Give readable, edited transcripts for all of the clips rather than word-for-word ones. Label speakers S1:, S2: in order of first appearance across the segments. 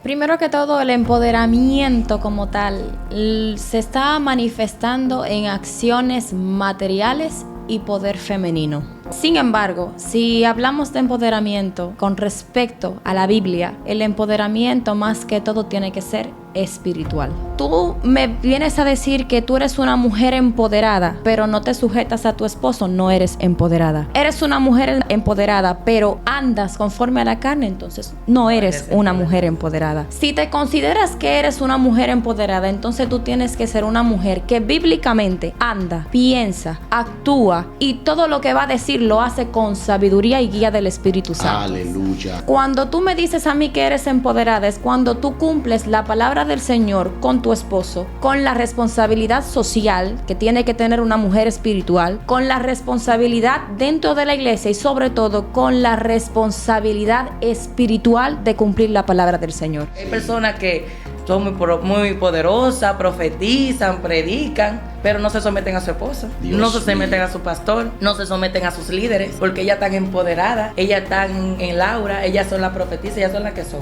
S1: Primero que todo, el empoderamiento como tal se está manifestando en acciones materiales y poder femenino. Sin embargo, si hablamos de empoderamiento con respecto a la Biblia, el empoderamiento más que todo tiene que ser espiritual. Tú me vienes a decir que tú eres una mujer empoderada, pero no te sujetas a tu esposo, no eres empoderada. Eres una mujer empoderada, pero andas conforme a la carne, entonces no eres una mujer empoderada. Si te consideras que eres una mujer empoderada, entonces tú tienes que ser una mujer que bíblicamente anda, piensa, actúa y todo lo que va a decir lo hace con sabiduría y guía del Espíritu Santo.
S2: Aleluya.
S1: Cuando tú me dices a mí que eres empoderada, es cuando tú cumples la palabra del Señor con tu esposo, con la responsabilidad social que tiene que tener una mujer espiritual, con la responsabilidad dentro de la iglesia y sobre todo con la responsabilidad espiritual de cumplir la palabra del Señor.
S3: Hay personas que son muy poderosas, profetizan, predican, pero no se someten a su esposo, no se someten a su pastor, no se someten a sus líderes, porque ellas están empoderadas, ellas están en Laura, ellas son las profetisas, ellas son las que son.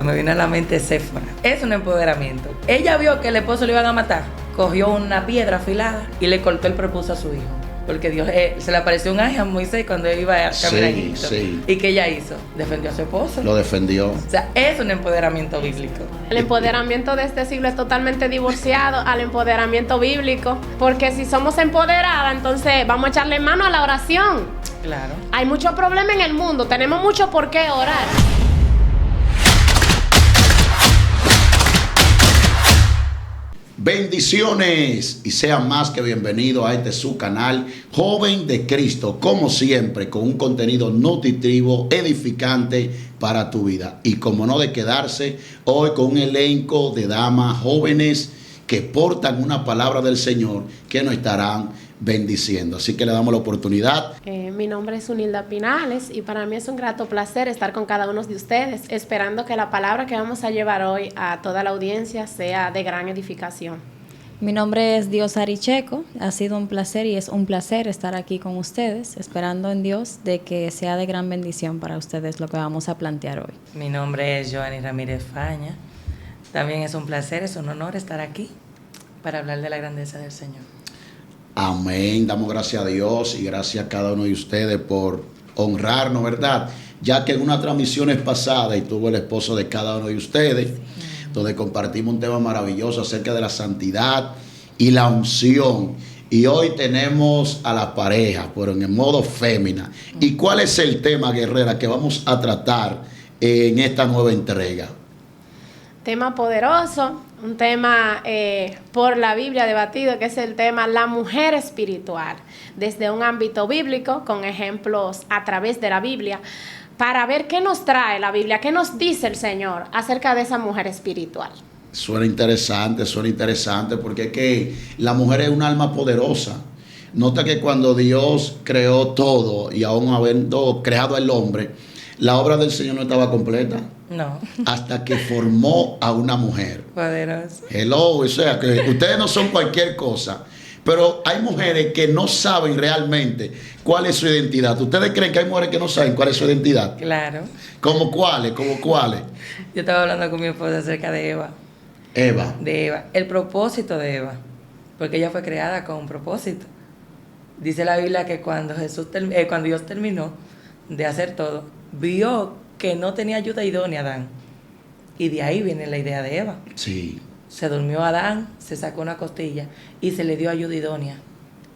S3: Me viene a la mente Séfora. Es un empoderamiento. Ella vio que el esposo le iban a matar, cogió una piedra afilada y le cortó el prepucio a su hijo. Porque Dios se le apareció un ángel a Moisés cuando él iba a caminar a Egipto.
S2: Sí.
S3: ¿Y qué ella hizo? Defendió a su esposo.
S2: Lo defendió.
S3: O sea, es un empoderamiento bíblico.
S4: El empoderamiento de este siglo es totalmente divorciado al empoderamiento bíblico, porque si somos empoderadas, entonces vamos a echarle mano a la oración.
S3: Claro.
S4: Hay mucho problema en el mundo, tenemos mucho por qué orar.
S2: Bendiciones y sean más que bienvenidos a este su canal Joven de Cristo, como siempre con un contenido nutritivo, edificante para tu vida. Y como no de quedarse, hoy con un elenco de damas jóvenes que portan una palabra del Señor que nos estarán bendiciendo. Así que le damos la oportunidad.
S4: Mi nombre es Unilda Pinales y para mí es un grato placer estar con cada uno de ustedes, esperando que la palabra que vamos a llevar hoy a toda la audiencia sea de gran edificación.
S1: Mi nombre es Diosari Checo, ha sido un placer y es un placer estar aquí con ustedes, esperando en Dios de que sea de gran bendición para ustedes lo que vamos a plantear hoy.
S3: Mi nombre es Joanny Ramírez Faña. También es un placer, es un honor estar aquí para hablar de la grandeza del Señor.
S2: Amén, damos gracias a Dios y gracias a cada uno de ustedes por honrarnos, ¿verdad? Ya que en unas transmisiones pasadas estuvo el esposo de cada uno de ustedes, donde compartimos un tema maravilloso acerca de la santidad y la unción. Y hoy tenemos a la pareja, pero en el modo fémina. ¿Y cuál es el tema, guerrera, que vamos a tratar en esta nueva entrega?
S4: Tema poderoso, un tema por la Biblia debatido, que es el tema la mujer espiritual, desde un ámbito bíblico, con ejemplos a través de la Biblia, para ver qué nos trae la Biblia, qué nos dice el Señor acerca de esa mujer espiritual.
S2: Suena interesante porque es que la mujer es un alma poderosa. Nota que cuando Dios creó todo y aún habiendo creado al hombre, la obra del Señor no estaba completa.
S3: No.
S2: Hasta que formó a una mujer.
S3: Poderoso.
S2: Hello, o sea, que ustedes no son cualquier cosa. Pero hay mujeres que no saben realmente cuál es su identidad. ¿Ustedes creen que hay mujeres que no saben cuál es su identidad?
S3: Claro.
S2: ¿Cómo cuáles? ¿Cómo cuáles?
S3: Yo estaba hablando con mi esposa acerca de Eva.
S2: Eva.
S3: De Eva. El propósito de Eva. Porque ella fue creada con un propósito. Dice la Biblia que cuando Dios terminó de hacer todo, vio que no tenía ayuda idónea Adán. Y de ahí viene la idea de Eva.
S2: Sí.
S3: Se durmió Adán, se sacó una costilla y se le dio ayuda idónea.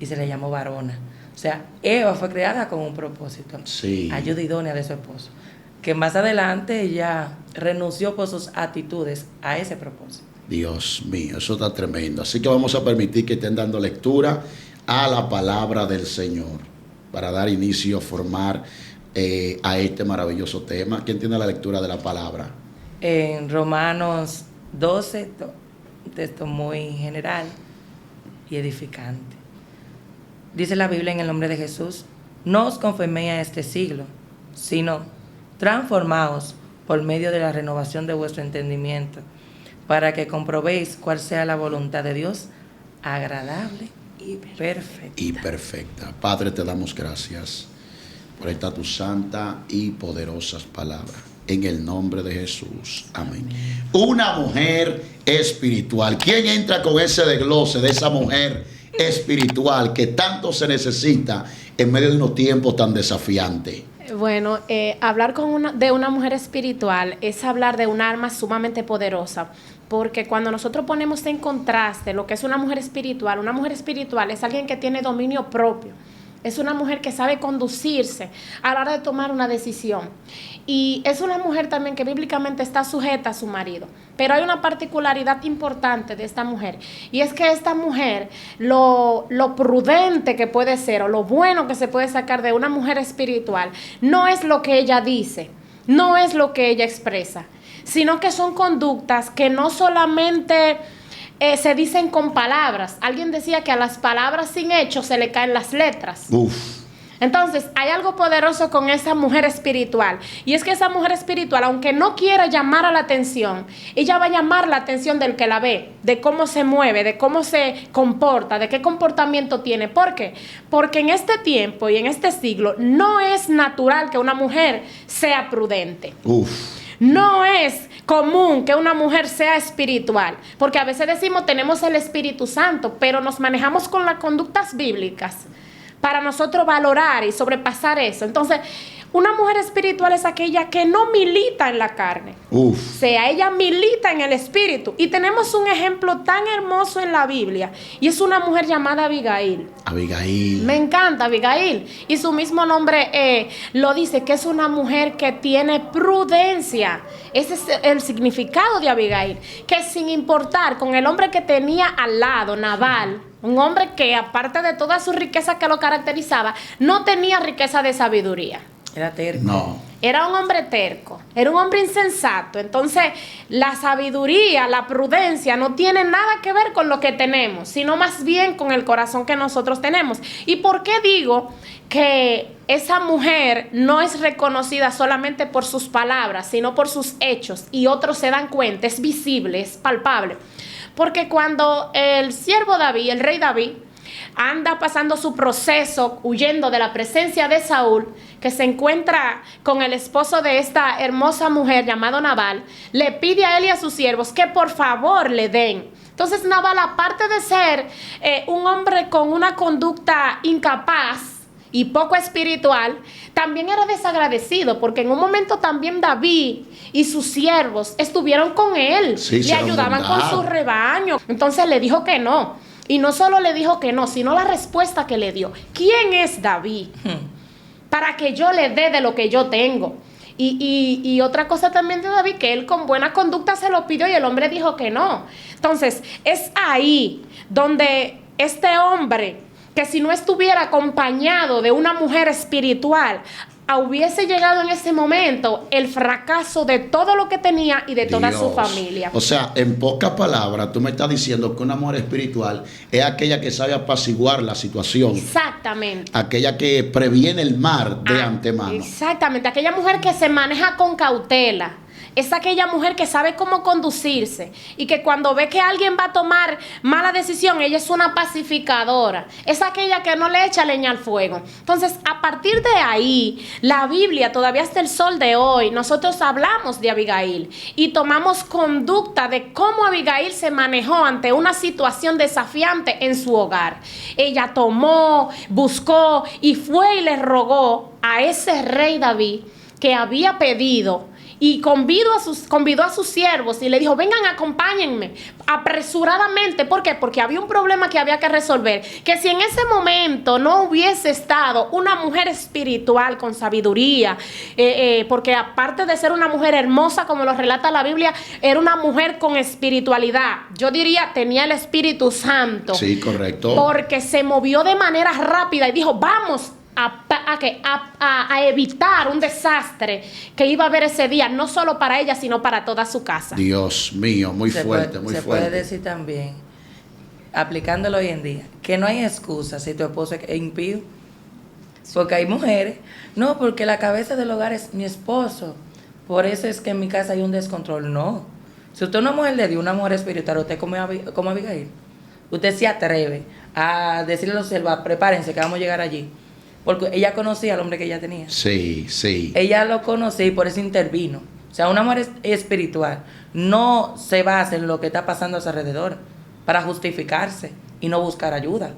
S3: Y se le llamó varona. O sea, Eva fue creada con un propósito.
S2: Sí.
S3: Ayuda idónea de su esposo. Que más adelante ella renunció por sus actitudes a ese propósito.
S2: Dios mío, eso está tremendo. Así que vamos a permitir que estén dando lectura a la palabra del Señor para dar inicio, formar a este maravilloso tema. ¿Quién tiene la lectura de la palabra?
S3: En Romanos 12, un texto muy general y edificante. Dice la Biblia en el nombre de Jesús: no os conforméis a este siglo, sino transformaos por medio de la renovación de vuestro entendimiento, para que comprobéis cuál sea la voluntad de Dios, agradable y perfecta.
S2: Y perfecta. Padre, te damos gracias por esta tu santa y poderosas palabras. En el nombre de Jesús. Amén. una mujer espiritual. ¿Quién entra con ese desglose de esa mujer espiritual que tanto se necesita en medio de unos tiempos tan desafiantes?
S4: Bueno, hablar de una mujer espiritual es hablar de un arma sumamente poderosa, porque cuando nosotros ponemos en contraste lo que es una mujer espiritual es alguien que tiene dominio propio. Es una mujer que sabe conducirse a la hora de tomar una decisión. Y es una mujer también que bíblicamente está sujeta a su marido. Pero hay una particularidad importante de esta mujer. Y es que esta mujer, lo prudente que puede ser o lo bueno que se puede sacar de una mujer espiritual, no es lo que ella dice, no es lo que ella expresa, sino que son conductas que no solamente se dicen con palabras. Alguien decía que a las palabras sin hechos se le caen las letras. Entonces, hay algo poderoso con esa mujer espiritual. Y es que esa mujer espiritual, aunque no quiera llamar a la atención, ella va a llamar la atención del que la ve, de cómo se mueve, de cómo se comporta, de qué comportamiento tiene. ¿Por qué? Porque en este tiempo y en este siglo no es natural que una mujer sea prudente. No es común que una mujer sea espiritual, porque a veces decimos tenemos el Espíritu Santo, pero nos manejamos con las conductas bíblicas para nosotros valorar y sobrepasar eso. Entonces, una mujer espiritual es aquella que no milita en la carne. O sea, ella milita en el espíritu. Y tenemos un ejemplo tan hermoso en la Biblia, y es una mujer llamada Abigail. Me encanta Abigail. Y su mismo nombre lo dice, que es una mujer que tiene prudencia. Ese es el significado de Abigail. Que sin importar con el hombre que tenía al lado, Nabal, un hombre que aparte de toda su riqueza que lo caracterizaba, no tenía riqueza de sabiduría.
S3: Era terco.
S2: No.
S4: Era un hombre terco, era un hombre insensato. Entonces, la sabiduría, la prudencia no tiene nada que ver con lo que tenemos, sino más bien con el corazón que nosotros tenemos. ¿Y por qué digo que esa mujer no es reconocida solamente por sus palabras, sino por sus hechos? Y otros se dan cuenta, es visible, es palpable. Porque cuando el siervo David, el rey David, anda pasando su proceso huyendo de la presencia de Saúl, que se encuentra con el esposo de esta hermosa mujer llamado Nabal, le pide a él y a sus siervos que por favor le den. Entonces Nabal, aparte de ser un hombre con una conducta incapaz y poco espiritual, también era desagradecido, porque en un momento también David y sus siervos estuvieron con él, le ayudaban con su rebaño. Entonces le dijo que no. Y no solo le dijo que no, sino la respuesta que le dio. ¿Quién es David? Para que yo le dé de lo que yo tengo. Y otra cosa también de David, que él con buena conducta se lo pidió y el hombre dijo que no. Entonces, es ahí donde este hombre, que si no estuviera acompañado de una mujer espiritual, hubiese llegado en ese momento el fracaso de todo lo que tenía y de toda su familia.
S2: O sea, en pocas palabras, tú me estás diciendo que una mujer espiritual es aquella que sabe apaciguar la situación.
S4: Exactamente.
S2: Aquella que previene el mal de antemano.
S4: Exactamente. Aquella mujer que se maneja con cautela. Es aquella mujer que sabe cómo conducirse y que cuando ve que alguien va a tomar mala decisión, ella es una pacificadora. Es aquella que no le echa leña al fuego. Entonces, a partir de ahí, la Biblia, todavía hasta el sol de hoy, nosotros hablamos de Abigail y tomamos conducta de cómo Abigail se manejó ante una situación desafiante en su hogar. Ella tomó, buscó y fue y le rogó a ese rey David que había pedido, y convidó a sus siervos y le dijo: vengan, acompáñenme apresuradamente. ¿Por qué? Porque había un problema que había que resolver, que si en ese momento no hubiese estado una mujer espiritual con sabiduría, porque aparte de ser una mujer hermosa, como lo relata la Biblia, era una mujer con espiritualidad. Yo diría, tenía el Espíritu Santo.
S2: Sí, correcto.
S4: Porque se movió de manera rápida y dijo: vamos a evitar un desastre que iba a haber ese día, no solo para ella, sino para toda su casa.
S2: Dios mío, muy fuerte, muy fuerte.
S3: Se puede decir también, aplicándolo hoy en día, que no hay excusa si tu esposo es impío. Porque hay mujeres, no, porque la cabeza del hogar es mi esposo, por eso es que en mi casa hay un descontrol. No. Si usted es una mujer de Dios, una mujer espiritual, usted como Abigail, usted se atreve a decirle a los siervos: prepárense que vamos a llegar allí. Porque ella conocía al hombre que ella tenía.
S2: Sí, sí.
S3: Ella lo conocía y por eso intervino. O sea, una mujer espiritual no se basa en lo que está pasando a su alrededor para justificarse y no buscar ayuda.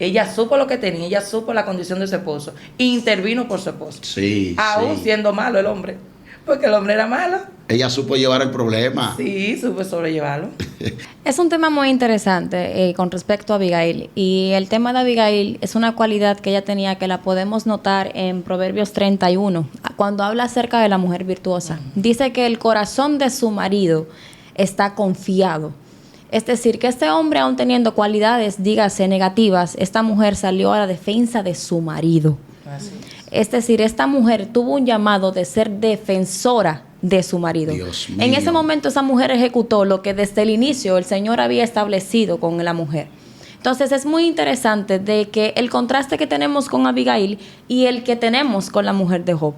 S3: Ella supo lo que tenía, ella supo la condición de su esposo, e intervino por su esposo.
S2: Sí,
S3: aún
S2: sí.
S3: siendo malo el hombre, porque el hombre era malo.
S2: Ella supo llevar el problema.
S3: Sí, supo sobrellevarlo.
S1: Es un tema muy interesante con respecto a Abigail. Y el tema de Abigail es una cualidad que ella tenía que la podemos notar en Proverbios 31, cuando habla acerca de la mujer virtuosa. Dice que el corazón de su marido está confiado. Es decir, que este hombre, aun teniendo cualidades, dígase, negativas, esta mujer salió a la defensa de su marido.
S3: Así
S1: Es decir, esta mujer tuvo un llamado de ser defensora de su marido.
S2: Dios
S1: En
S2: mío.
S1: ese momento esa mujer ejecutó lo que desde el inicio el Señor había establecido con la mujer. Entonces es muy interesante de que el contraste que tenemos con Abigail y el que tenemos con la mujer de Job.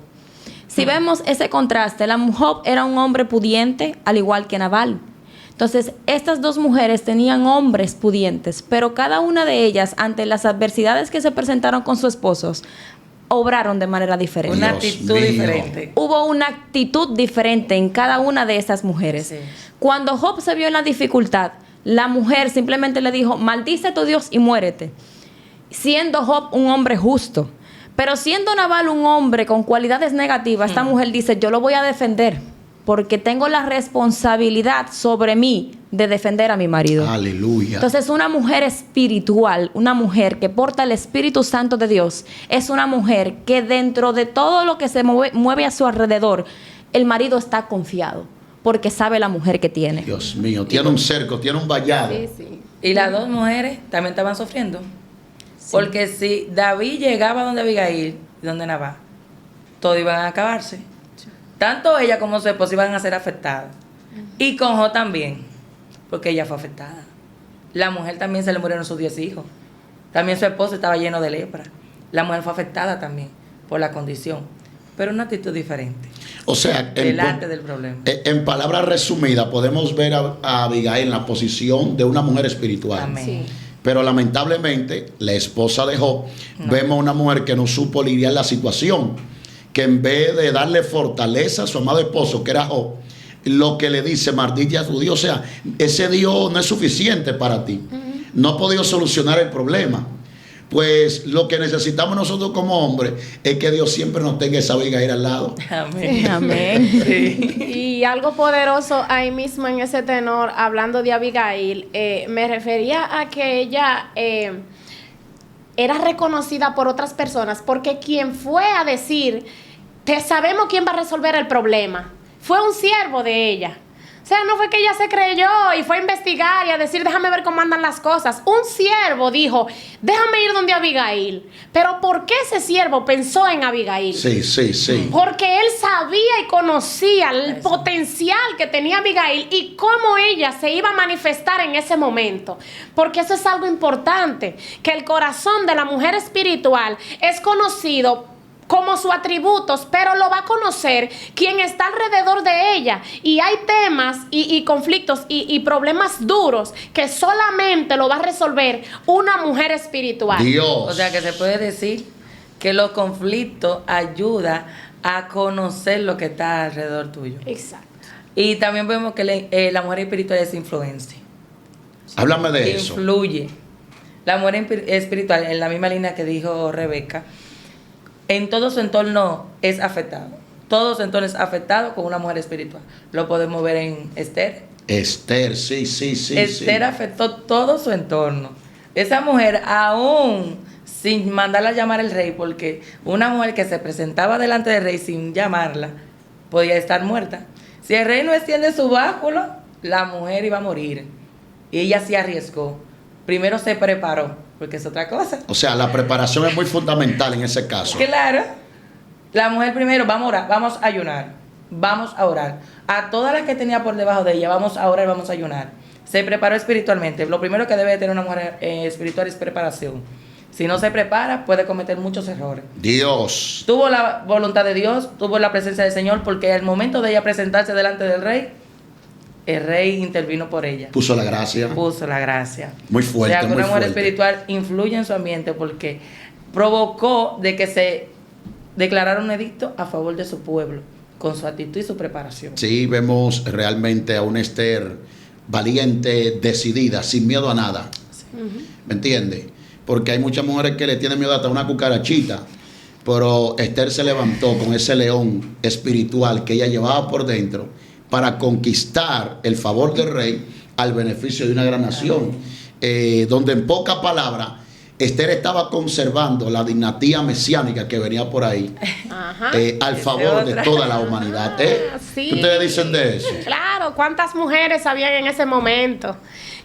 S1: Si vemos ese contraste, Job era un hombre pudiente, al igual que Nabal. Entonces, estas dos mujeres tenían hombres pudientes, pero cada una de ellas, ante las adversidades que se presentaron con sus esposos, obraron de manera diferente.
S3: Una
S2: Dios
S3: actitud
S2: mío.
S3: diferente.
S1: Hubo una actitud diferente en cada una de esas mujeres.
S3: Sí.
S1: Cuando Job se vio en la dificultad, la mujer simplemente le dijo, maldice a tu Dios y muérete. Siendo Job un hombre justo. Pero siendo Nabal un hombre con cualidades negativas, esta mujer dice, yo lo voy a defender, porque tengo la responsabilidad sobre mí de defender a mi marido.
S2: Aleluya.
S1: Entonces, una mujer espiritual, una mujer que porta el Espíritu Santo de Dios, es una mujer que dentro de todo lo que se mueve a su alrededor, el marido está confiado, porque sabe la mujer que tiene.
S2: Dios mío, tiene un cerco, tiene un vallado.
S4: Sí, sí.
S3: Y las dos mujeres también estaban sufriendo. Porque si David llegaba donde Abigail y donde Nabal, todos iban a acabarse. Tanto ella como su esposa iban a ser afectadas. Y con Jo también, porque ella fue afectada. La mujer también se le murieron sus 10 hijos. También su esposo estaba lleno de lepra. La mujer fue afectada también por la condición, pero una actitud diferente.
S2: O sea,
S3: Delante del problema.
S2: en palabras resumidas, podemos ver a Abigail en la posición de una mujer espiritual.
S3: Amén.
S4: Sí.
S2: Pero lamentablemente, la esposa de Job, vemos una mujer que no supo lidiar la situación, que en vez de darle fortaleza a su amado esposo, que era Job, lo que le dice, maldice a tu Dios. O sea, ese Dios no es suficiente para ti. No ha podido solucionar el problema. Pues lo que necesitamos nosotros como hombres es que Dios siempre nos tenga esa Abigail al lado.
S3: Amén.
S1: Amén.
S3: Sí.
S4: Y algo poderoso ahí mismo en ese tenor, hablando de Abigail, me refería a que ella era reconocida por otras personas, porque quien fue a decir, te sabemos quién va a resolver el problema, fue un siervo de ella. O sea, no fue que ella se creyó y fue a investigar y a decir, déjame ver cómo andan las cosas. Un siervo dijo, déjame ir donde Abigail. Pero ¿por qué ese siervo pensó en Abigail?
S2: Sí, sí, sí.
S4: Porque él sabía y conocía el potencial que tenía Abigail y cómo ella se iba a manifestar en ese momento. Porque eso es algo importante, que el corazón de la mujer espiritual es conocido como sus atributos, pero lo va a conocer quien está alrededor de ella. Y hay temas y conflictos y problemas duros que solamente lo va a resolver una mujer espiritual.
S2: Dios.
S3: O sea que se puede decir que los conflictos ayudan a conocer lo que está alrededor tuyo.
S4: Exacto.
S3: Y también vemos que la mujer espiritual es influencia.
S2: Háblame de eso.
S3: Influye. La mujer espiritual, en la misma línea que dijo Rebeca, en todo su entorno es afectado. Todo su entorno es afectado con una mujer espiritual. Lo podemos ver en Esther.
S2: Esther, sí, sí, sí.
S3: Esther afectó todo su entorno. Esa mujer, aún sin mandarla a llamar al rey, porque una mujer que se presentaba delante del rey sin llamarla, podía estar muerta. Si el rey no extiende su báculo, la mujer iba a morir. Y ella se arriesgó. Primero se preparó, porque es otra cosa.
S2: O sea, la preparación es muy fundamental en ese caso.
S3: Claro. La mujer primero, vamos a orar, vamos a ayunar, vamos a orar. A todas las que tenía por debajo de ella, vamos a orar, vamos a ayunar. Se preparó espiritualmente. Lo primero que debe tener una mujer espiritual es preparación. Si no se prepara, puede cometer muchos errores.
S2: Dios.
S3: Tuvo la voluntad de Dios, tuvo la presencia del Señor, porque al momento de ella presentarse delante del rey, el rey intervino por ella.
S2: Puso la gracia.
S3: Puso la gracia.
S2: Muy fuerte,
S3: O sea, que
S2: muy
S3: una mujer
S2: fuerte.
S3: espiritual influye en su ambiente porque provocó de que se declarara un edicto a favor de su pueblo, con su actitud y su preparación.
S2: Sí, vemos realmente a una Esther valiente, decidida, sin miedo a nada. ¿Me entiendes? Porque hay muchas mujeres que le tienen miedo hasta una cucarachita, pero Esther se levantó con ese león espiritual que ella llevaba por dentro para conquistar el favor del rey al beneficio de una gran nación, donde en pocas palabras Esther estaba conservando la dinastía mesiánica que venía por ahí, al favor de toda la humanidad.
S4: Sí.
S2: ¿Qué ustedes dicen de eso?
S4: Claro, ¿cuántas mujeres habían en ese momento?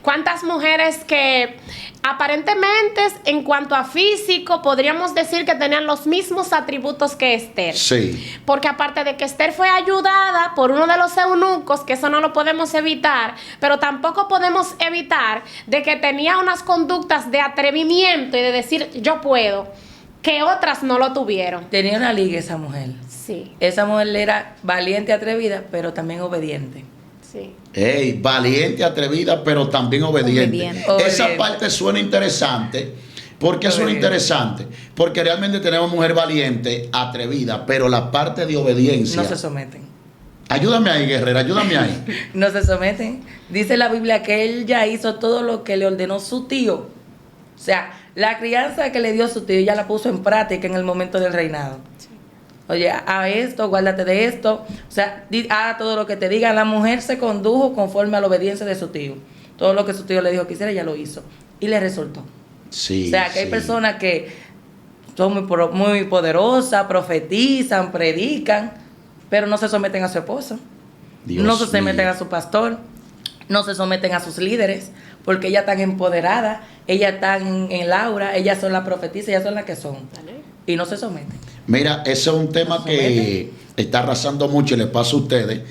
S4: ¿Cuántas mujeres que aparentemente en cuanto a físico podríamos decir que tenían los mismos atributos que Esther?
S2: Sí.
S4: Porque aparte de que Esther fue ayudada por uno de los eunucos, que eso no lo podemos evitar, pero tampoco podemos evitar de que tenía unas conductas de atrevimiento y de decir yo puedo, que otras no lo tuvieron.
S3: Tenía una liga esa mujer.
S4: Sí,
S3: Esa mujer era valiente, atrevida, pero también obediente.
S4: sí.
S2: Ey, valiente, atrevida, pero también obediente.
S3: Obediente.
S2: Esa parte suena interesante. ¿Por qué suena interesante? Porque realmente tenemos mujer valiente, atrevida, pero la parte de obediencia.
S3: No se someten.
S2: Ayúdame ahí, guerrera, ayúdame ahí.
S3: No se someten. Dice la Biblia que él ya hizo todo lo que le ordenó su tío. O sea, la crianza que le dio su tío ya la puso en práctica en el momento del reinado. Oye, a esto, guárdate de esto. O sea, a todo lo que te diga. La mujer se condujo conforme a la obediencia de su tío. Todo lo que su tío le dijo que hiciera, ella lo hizo. Y le resultó.
S2: Sí.
S3: O sea, que hay personas que son muy poderosas, profetizan, predican, pero no se someten a su esposo. No se someten a su pastor. No se someten a sus líderes. Porque ellas están empoderadas. Ellas están en Laura. Ellas son las profetisas. Ellas son las que son. Y no se someten.
S2: Mira, ese es un tema que está arrasando mucho y le pasa a ustedes,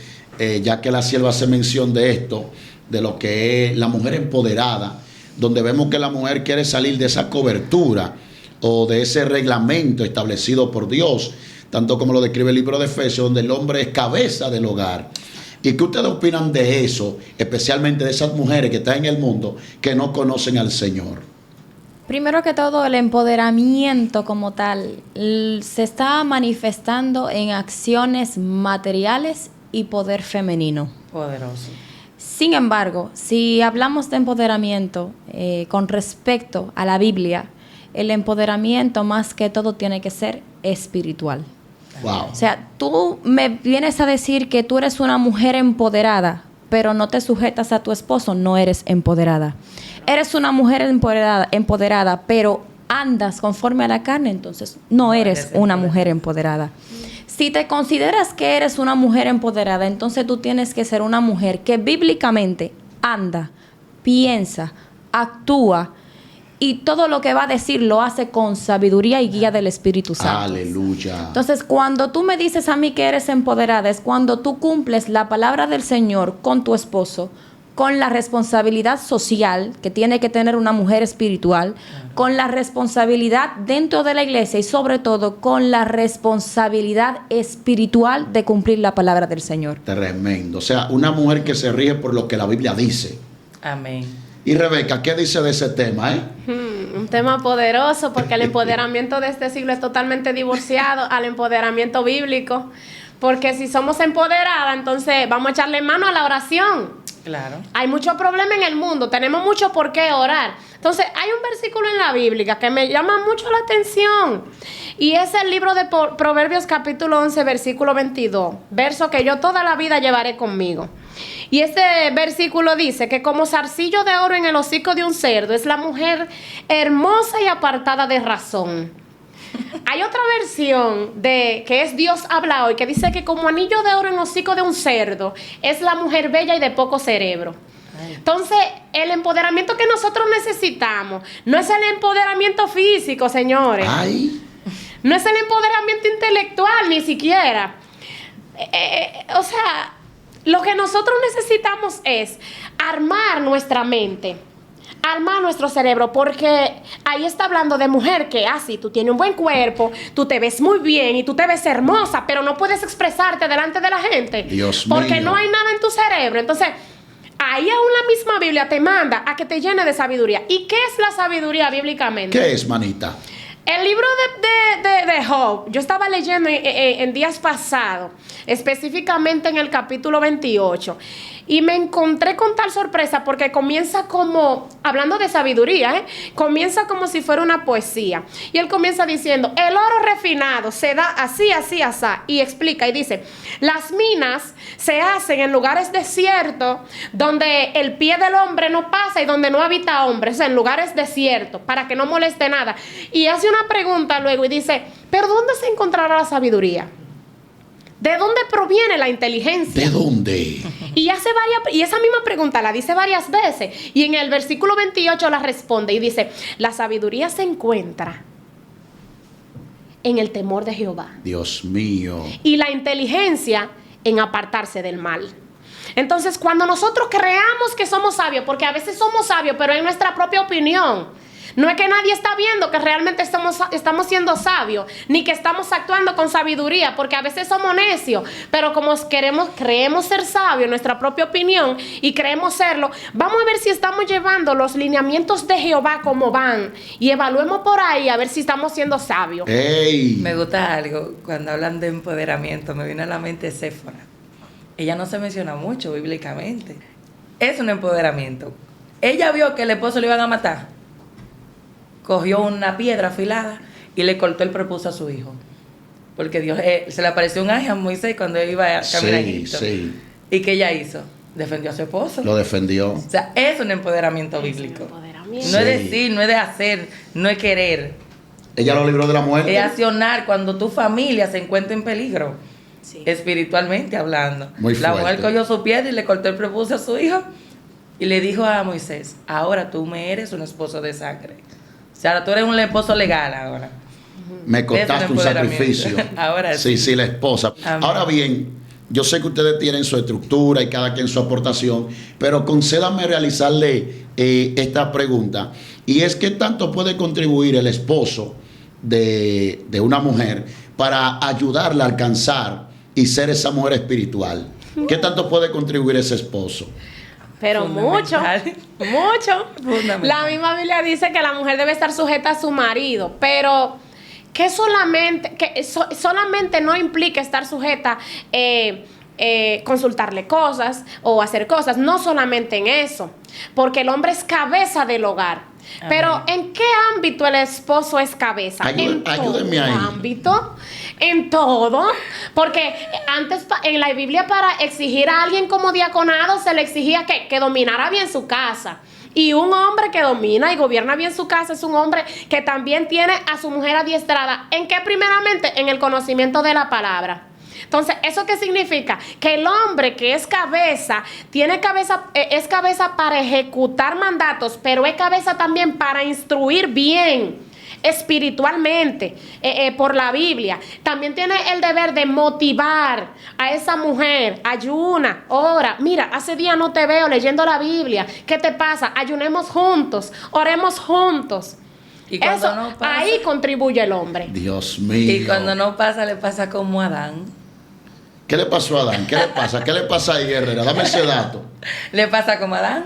S2: ya que la sierva hace mención de esto, de lo que es la mujer empoderada, donde vemos que la mujer quiere salir de esa cobertura o de ese reglamento establecido por Dios, tanto como lo describe el libro de Efesios, donde el hombre es cabeza del hogar. ¿Y qué ustedes opinan de eso, especialmente de esas mujeres que están en el mundo que no conocen al Señor?
S1: Primero que todo, el empoderamiento como tal se está manifestando en acciones materiales y poder femenino.
S3: Poderoso.
S1: Sin embargo, si hablamos de empoderamiento con respecto a la Biblia, el empoderamiento más que todo tiene que ser espiritual.
S2: Wow.
S1: O sea, tú me vienes a decir que tú eres una mujer empoderada, pero no te sujetas a tu esposo, no eres empoderada. Eres una mujer empoderada, pero andas conforme a la carne, entonces no eres una mujer empoderada. Si te consideras que eres una mujer empoderada, entonces tú tienes que ser una mujer que bíblicamente anda, piensa, actúa y todo lo que va a decir lo hace con sabiduría y guía del Espíritu Santo.
S2: Aleluya.
S1: Entonces, cuando tú me dices a mí que eres empoderada, es cuando tú cumples la palabra del Señor con tu esposo, con la responsabilidad social que tiene que tener una mujer espiritual, con la responsabilidad dentro de la iglesia y sobre todo con la responsabilidad espiritual de cumplir la palabra del Señor.
S2: Tremendo. O sea, una mujer que se rige por lo que la Biblia dice.
S3: Amén.
S2: Y Rebeca, ¿qué dice de ese tema,
S4: Un tema poderoso porque el empoderamiento de este siglo es totalmente divorciado al empoderamiento bíblico. Porque si somos empoderadas, entonces vamos a echarle mano a la oración.
S3: Claro.
S4: Hay mucho problema en el mundo, tenemos mucho por qué orar. Entonces, hay un versículo en la Biblia que me llama mucho la atención. Y es el libro de Proverbios capítulo 11, versículo 22. Verso que yo toda la vida llevaré conmigo. Y este versículo dice que como zarcillo de oro en el hocico de un cerdo es la mujer hermosa y apartada de razón. Hay otra versión de que es Dios habla hoy, que dice que como anillo de oro en hocico de un cerdo es la mujer bella y de poco cerebro. Entonces, el empoderamiento que nosotros necesitamos no es el empoderamiento físico, señores. No es el empoderamiento intelectual, ni siquiera. O sea, lo que nosotros necesitamos es armar nuestra mente, armar nuestro cerebro, porque ahí está hablando de mujer que así, tú tienes un buen cuerpo, tú te ves muy bien y tú te ves hermosa, pero no puedes expresarte delante de la gente.
S2: Dios
S4: porque
S2: mío.
S4: no hay nada en tu cerebro. Entonces, ahí aún la misma Biblia te manda a que te llene de sabiduría. ¿Y qué es la sabiduría bíblicamente?
S2: ¿Qué es, manita?
S4: El libro de Job, yo estaba leyendo en días pasados, específicamente en el capítulo 28, y me encontré con tal sorpresa porque comienza como, hablando de sabiduría, comienza como si fuera una poesía. Y él comienza diciendo, el oro refinado se da así, así, así, y explica y dice, las minas se hacen en lugares desiertos donde el pie del hombre no pasa y donde no habita hombre, o sea, en lugares desiertos, para que no moleste nada. Y hace una pregunta luego y dice, ¿pero dónde se encontrará la sabiduría? ¿De dónde proviene la inteligencia?
S2: ¿De dónde?
S4: Y esa misma pregunta la dice varias veces. Y en el versículo 28 la responde y dice, la sabiduría se encuentra en el temor de Jehová.
S2: Dios mío.
S4: Y la inteligencia en apartarse del mal. Entonces, cuando nosotros creamos que somos sabios, porque a veces somos sabios, pero en nuestra propia opinión, no es que nadie está viendo que realmente estamos siendo sabios, ni que estamos actuando con sabiduría, porque a veces somos necios, pero como creemos ser sabios en nuestra propia opinión y creemos serlo, vamos a ver si estamos llevando los lineamientos de Jehová como van y evaluemos por ahí a ver si estamos siendo sabios.
S2: ¡Ey!
S3: Me gusta algo, cuando hablan de empoderamiento, me viene a la mente Séfora. Ella no se menciona mucho bíblicamente. Es un empoderamiento. Ella vio que el esposo le iban a matar. Cogió una piedra afilada y le cortó el prepucio a su hijo. Porque Dios se le apareció un ángel a Moisés cuando iba a caminar en Egipto.
S2: Sí.
S3: ¿Y qué ella hizo? Defendió a su esposo.
S2: Lo defendió.
S3: O sea, es un empoderamiento bíblico.
S4: Empoderamiento.
S3: No es
S2: Sí.
S3: decir, no es de hacer, no es querer.
S2: Ella lo libró de la muerte.
S3: Es accionar cuando tu familia se encuentra en peligro.
S4: Sí.
S3: Espiritualmente hablando.
S2: Muy
S3: La mujer
S2: fuerte.
S3: cogió su piedra y le cortó el prepucio a su hijo. Y le dijo a Moisés, ahora tú me eres un esposo de sangre. O sea, ahora tú eres un esposo legal ahora.
S2: Me costaste
S3: Es un
S2: un
S3: empoderamiento.
S2: sacrificio.
S3: Ahora
S2: sí. Sí, la esposa.
S3: Amén.
S2: Ahora bien, yo sé que ustedes tienen su estructura y cada quien su aportación, pero concédame realizarle esta pregunta. Y es, ¿qué tanto puede contribuir el esposo de una mujer para ayudarla a alcanzar y ser esa mujer espiritual? ¿Qué tanto puede contribuir ese esposo?
S4: Pero mucho,
S3: Fundamental.
S4: mucho.
S3: Fundamental.
S4: La misma Biblia dice que la mujer debe estar sujeta a su marido, pero que solamente no implica estar sujeta consultarle cosas o hacer cosas, no solamente en eso, porque el hombre es cabeza del hogar.
S3: Amén.
S4: Pero ¿en qué ámbito el esposo es cabeza?
S2: Ayúdenme ahí.
S4: Ámbito, en todo, porque antes en la Biblia para exigir a alguien como diaconado se le exigía que dominara bien su casa. Y un hombre que domina y gobierna bien su casa es un hombre que también tiene a su mujer adiestrada. ¿En qué? Primeramente, en el conocimiento de la palabra. Entonces, ¿eso qué significa? Que el hombre que es cabeza, es cabeza para ejecutar mandatos, pero es cabeza también para instruir bien espiritualmente por la Biblia. También tiene el deber de motivar a esa mujer. Ayuna, ora. Mira, hace días no te veo leyendo la Biblia. ¿Qué te pasa? Ayunemos juntos, oremos juntos.
S3: Y cuando
S4: Eso,
S3: no pasa,
S4: ahí contribuye el hombre.
S2: Dios mío.
S3: y cuando no pasa, le pasa como a Adán.
S2: ¿Qué le pasó a Adán? ¿Qué le pasa? ¿Qué le pasa ahí, Herrera? Dame ese dato.
S3: Le pasa como a Adán.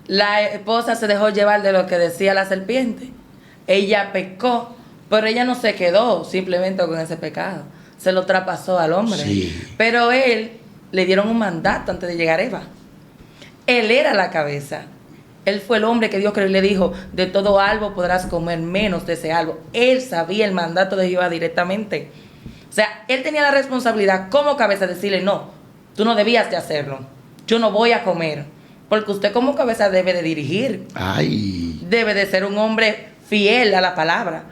S3: La esposa se dejó llevar de lo que decía la serpiente. Ella pecó, pero ella no se quedó simplemente con ese pecado. Se lo traspasó al hombre.
S2: Sí.
S3: Pero él le dieron un mandato antes de llegar a Eva. Él era la cabeza. Él fue el hombre que Dios creó y le dijo, de todo árbol podrás comer menos de ese árbol. Él sabía el mandato de Jehová directamente. O sea, él tenía la responsabilidad como cabeza de decirle, no, tú no debías de hacerlo. Yo no voy a comer. Porque usted como cabeza debe de dirigir.
S2: Ay.
S3: Debe de ser un hombre fiel a la palabra.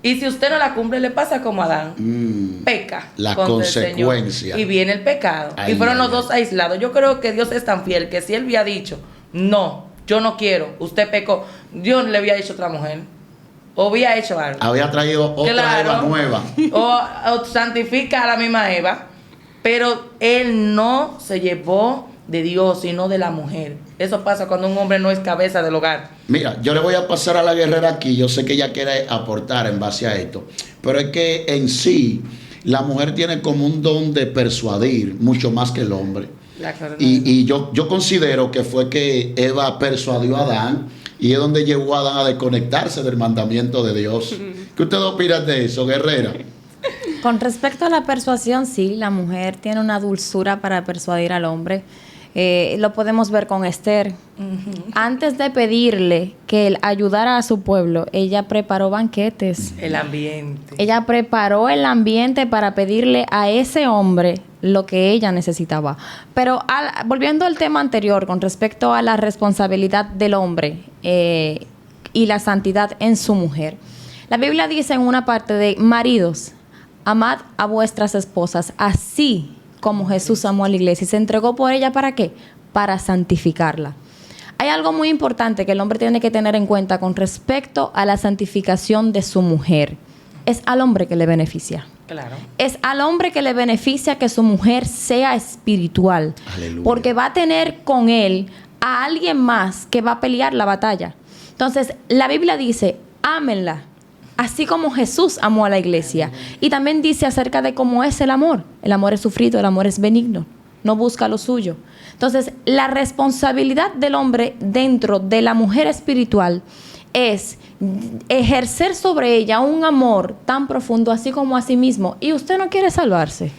S3: Y si usted no la cumple, le pasa como a Adán. Peca.
S2: La
S3: contra el Señor.
S2: consecuencia.
S3: Y viene el pecado.
S2: Ay,
S3: y fueron
S2: ay,
S3: los dos
S2: ay.
S3: aislados. Yo creo que Dios es tan fiel que si él había dicho, no, yo no quiero, usted pecó, Dios le había dicho otra mujer. O había hecho algo.
S2: Había traído otra
S3: Claro.
S2: Eva nueva.
S3: O santifica a la misma Eva. Pero él no se llevó de Dios, sino de la mujer. Eso pasa cuando un hombre no es cabeza del hogar.
S2: Mira, yo le voy a pasar a la guerrera aquí. Yo sé que ella quiere aportar en base a esto. Pero es que en sí, la mujer tiene como un don de persuadir mucho más que el hombre.
S3: La carne.
S2: Y yo considero que fue que Eva persuadió a Adán y es donde llevó a Adán a desconectarse del mandamiento de Dios. ¿Qué usted opina de eso, guerrera?
S1: Con respecto a la persuasión, sí, la mujer tiene una dulzura para persuadir al hombre. Lo podemos ver con Esther. Antes de pedirle que él ayudara a su pueblo, ella preparó banquetes.
S3: El ambiente.
S1: Ella preparó el ambiente para pedirle a ese hombre lo que ella necesitaba. Pero volviendo al tema anterior, con respecto a la responsabilidad del hombre y la santidad en su mujer. La Biblia dice en una parte de maridos, amad a vuestras esposas, así como Jesús amó a la iglesia y se entregó por ella, ¿para qué? Para santificarla. Hay algo muy importante que el hombre tiene que tener en cuenta con respecto a la santificación de su mujer. Es al hombre que le beneficia.
S3: Claro.
S1: Es al hombre que le beneficia que su mujer sea espiritual.
S2: Aleluya.
S1: Porque va a tener con él a alguien más que va a pelear la batalla. Entonces, la Biblia dice, ámenla, así como Jesús amó a la iglesia. Y también dice acerca de cómo es el amor. El amor es sufrido, el amor es benigno, no busca lo suyo. Entonces, la responsabilidad del hombre dentro de la mujer espiritual es ejercer sobre ella un amor tan profundo, así como a sí mismo. Y usted no quiere salvarse.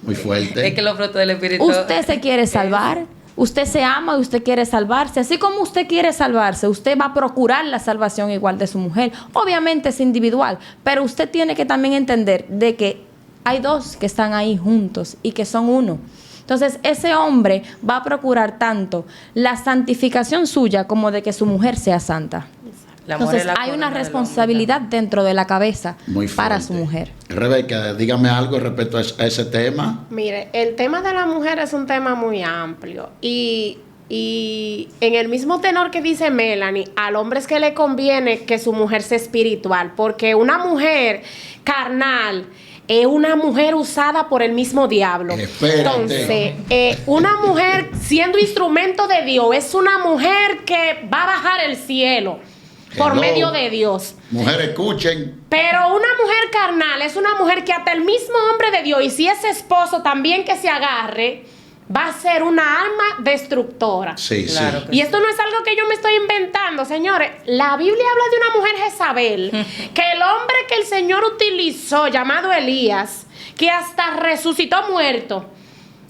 S2: Muy fuerte.
S3: Es que los frutos del Espíritu...
S1: Usted se quiere salvar. Usted se ama y usted quiere salvarse. Así como usted quiere salvarse, usted va a procurar la salvación igual de su mujer. Obviamente es individual, pero usted tiene que también entender de que hay dos que están ahí juntos y que son uno. Entonces, ese hombre va a procurar tanto la santificación suya como de que su mujer sea santa. Entonces, hay una responsabilidad dentro de la cabeza para su mujer.
S2: Rebeca, dígame algo respecto a ese tema.
S4: Mire, el tema de la mujer es un tema muy amplio y en el mismo tenor que dice Melanie, al hombre es que le conviene que su mujer sea espiritual, porque una mujer carnal es una mujer usada por el mismo diablo.
S2: Espérate.
S4: Entonces, una mujer siendo instrumento de Dios es una mujer que va a bajar el cielo por medio de Dios.
S2: Mujeres, escuchen.
S4: Pero una mujer carnal es una mujer que hasta el mismo hombre de Dios, y si es esposo también que se agarre, va a ser una alma destructora.
S2: Sí,
S3: claro,
S2: sí.
S4: Y esto no es algo que yo me estoy inventando, señores. La Biblia habla de una mujer Jezabel, que el hombre que el Señor utilizó, llamado Elías, que hasta resucitó muerto,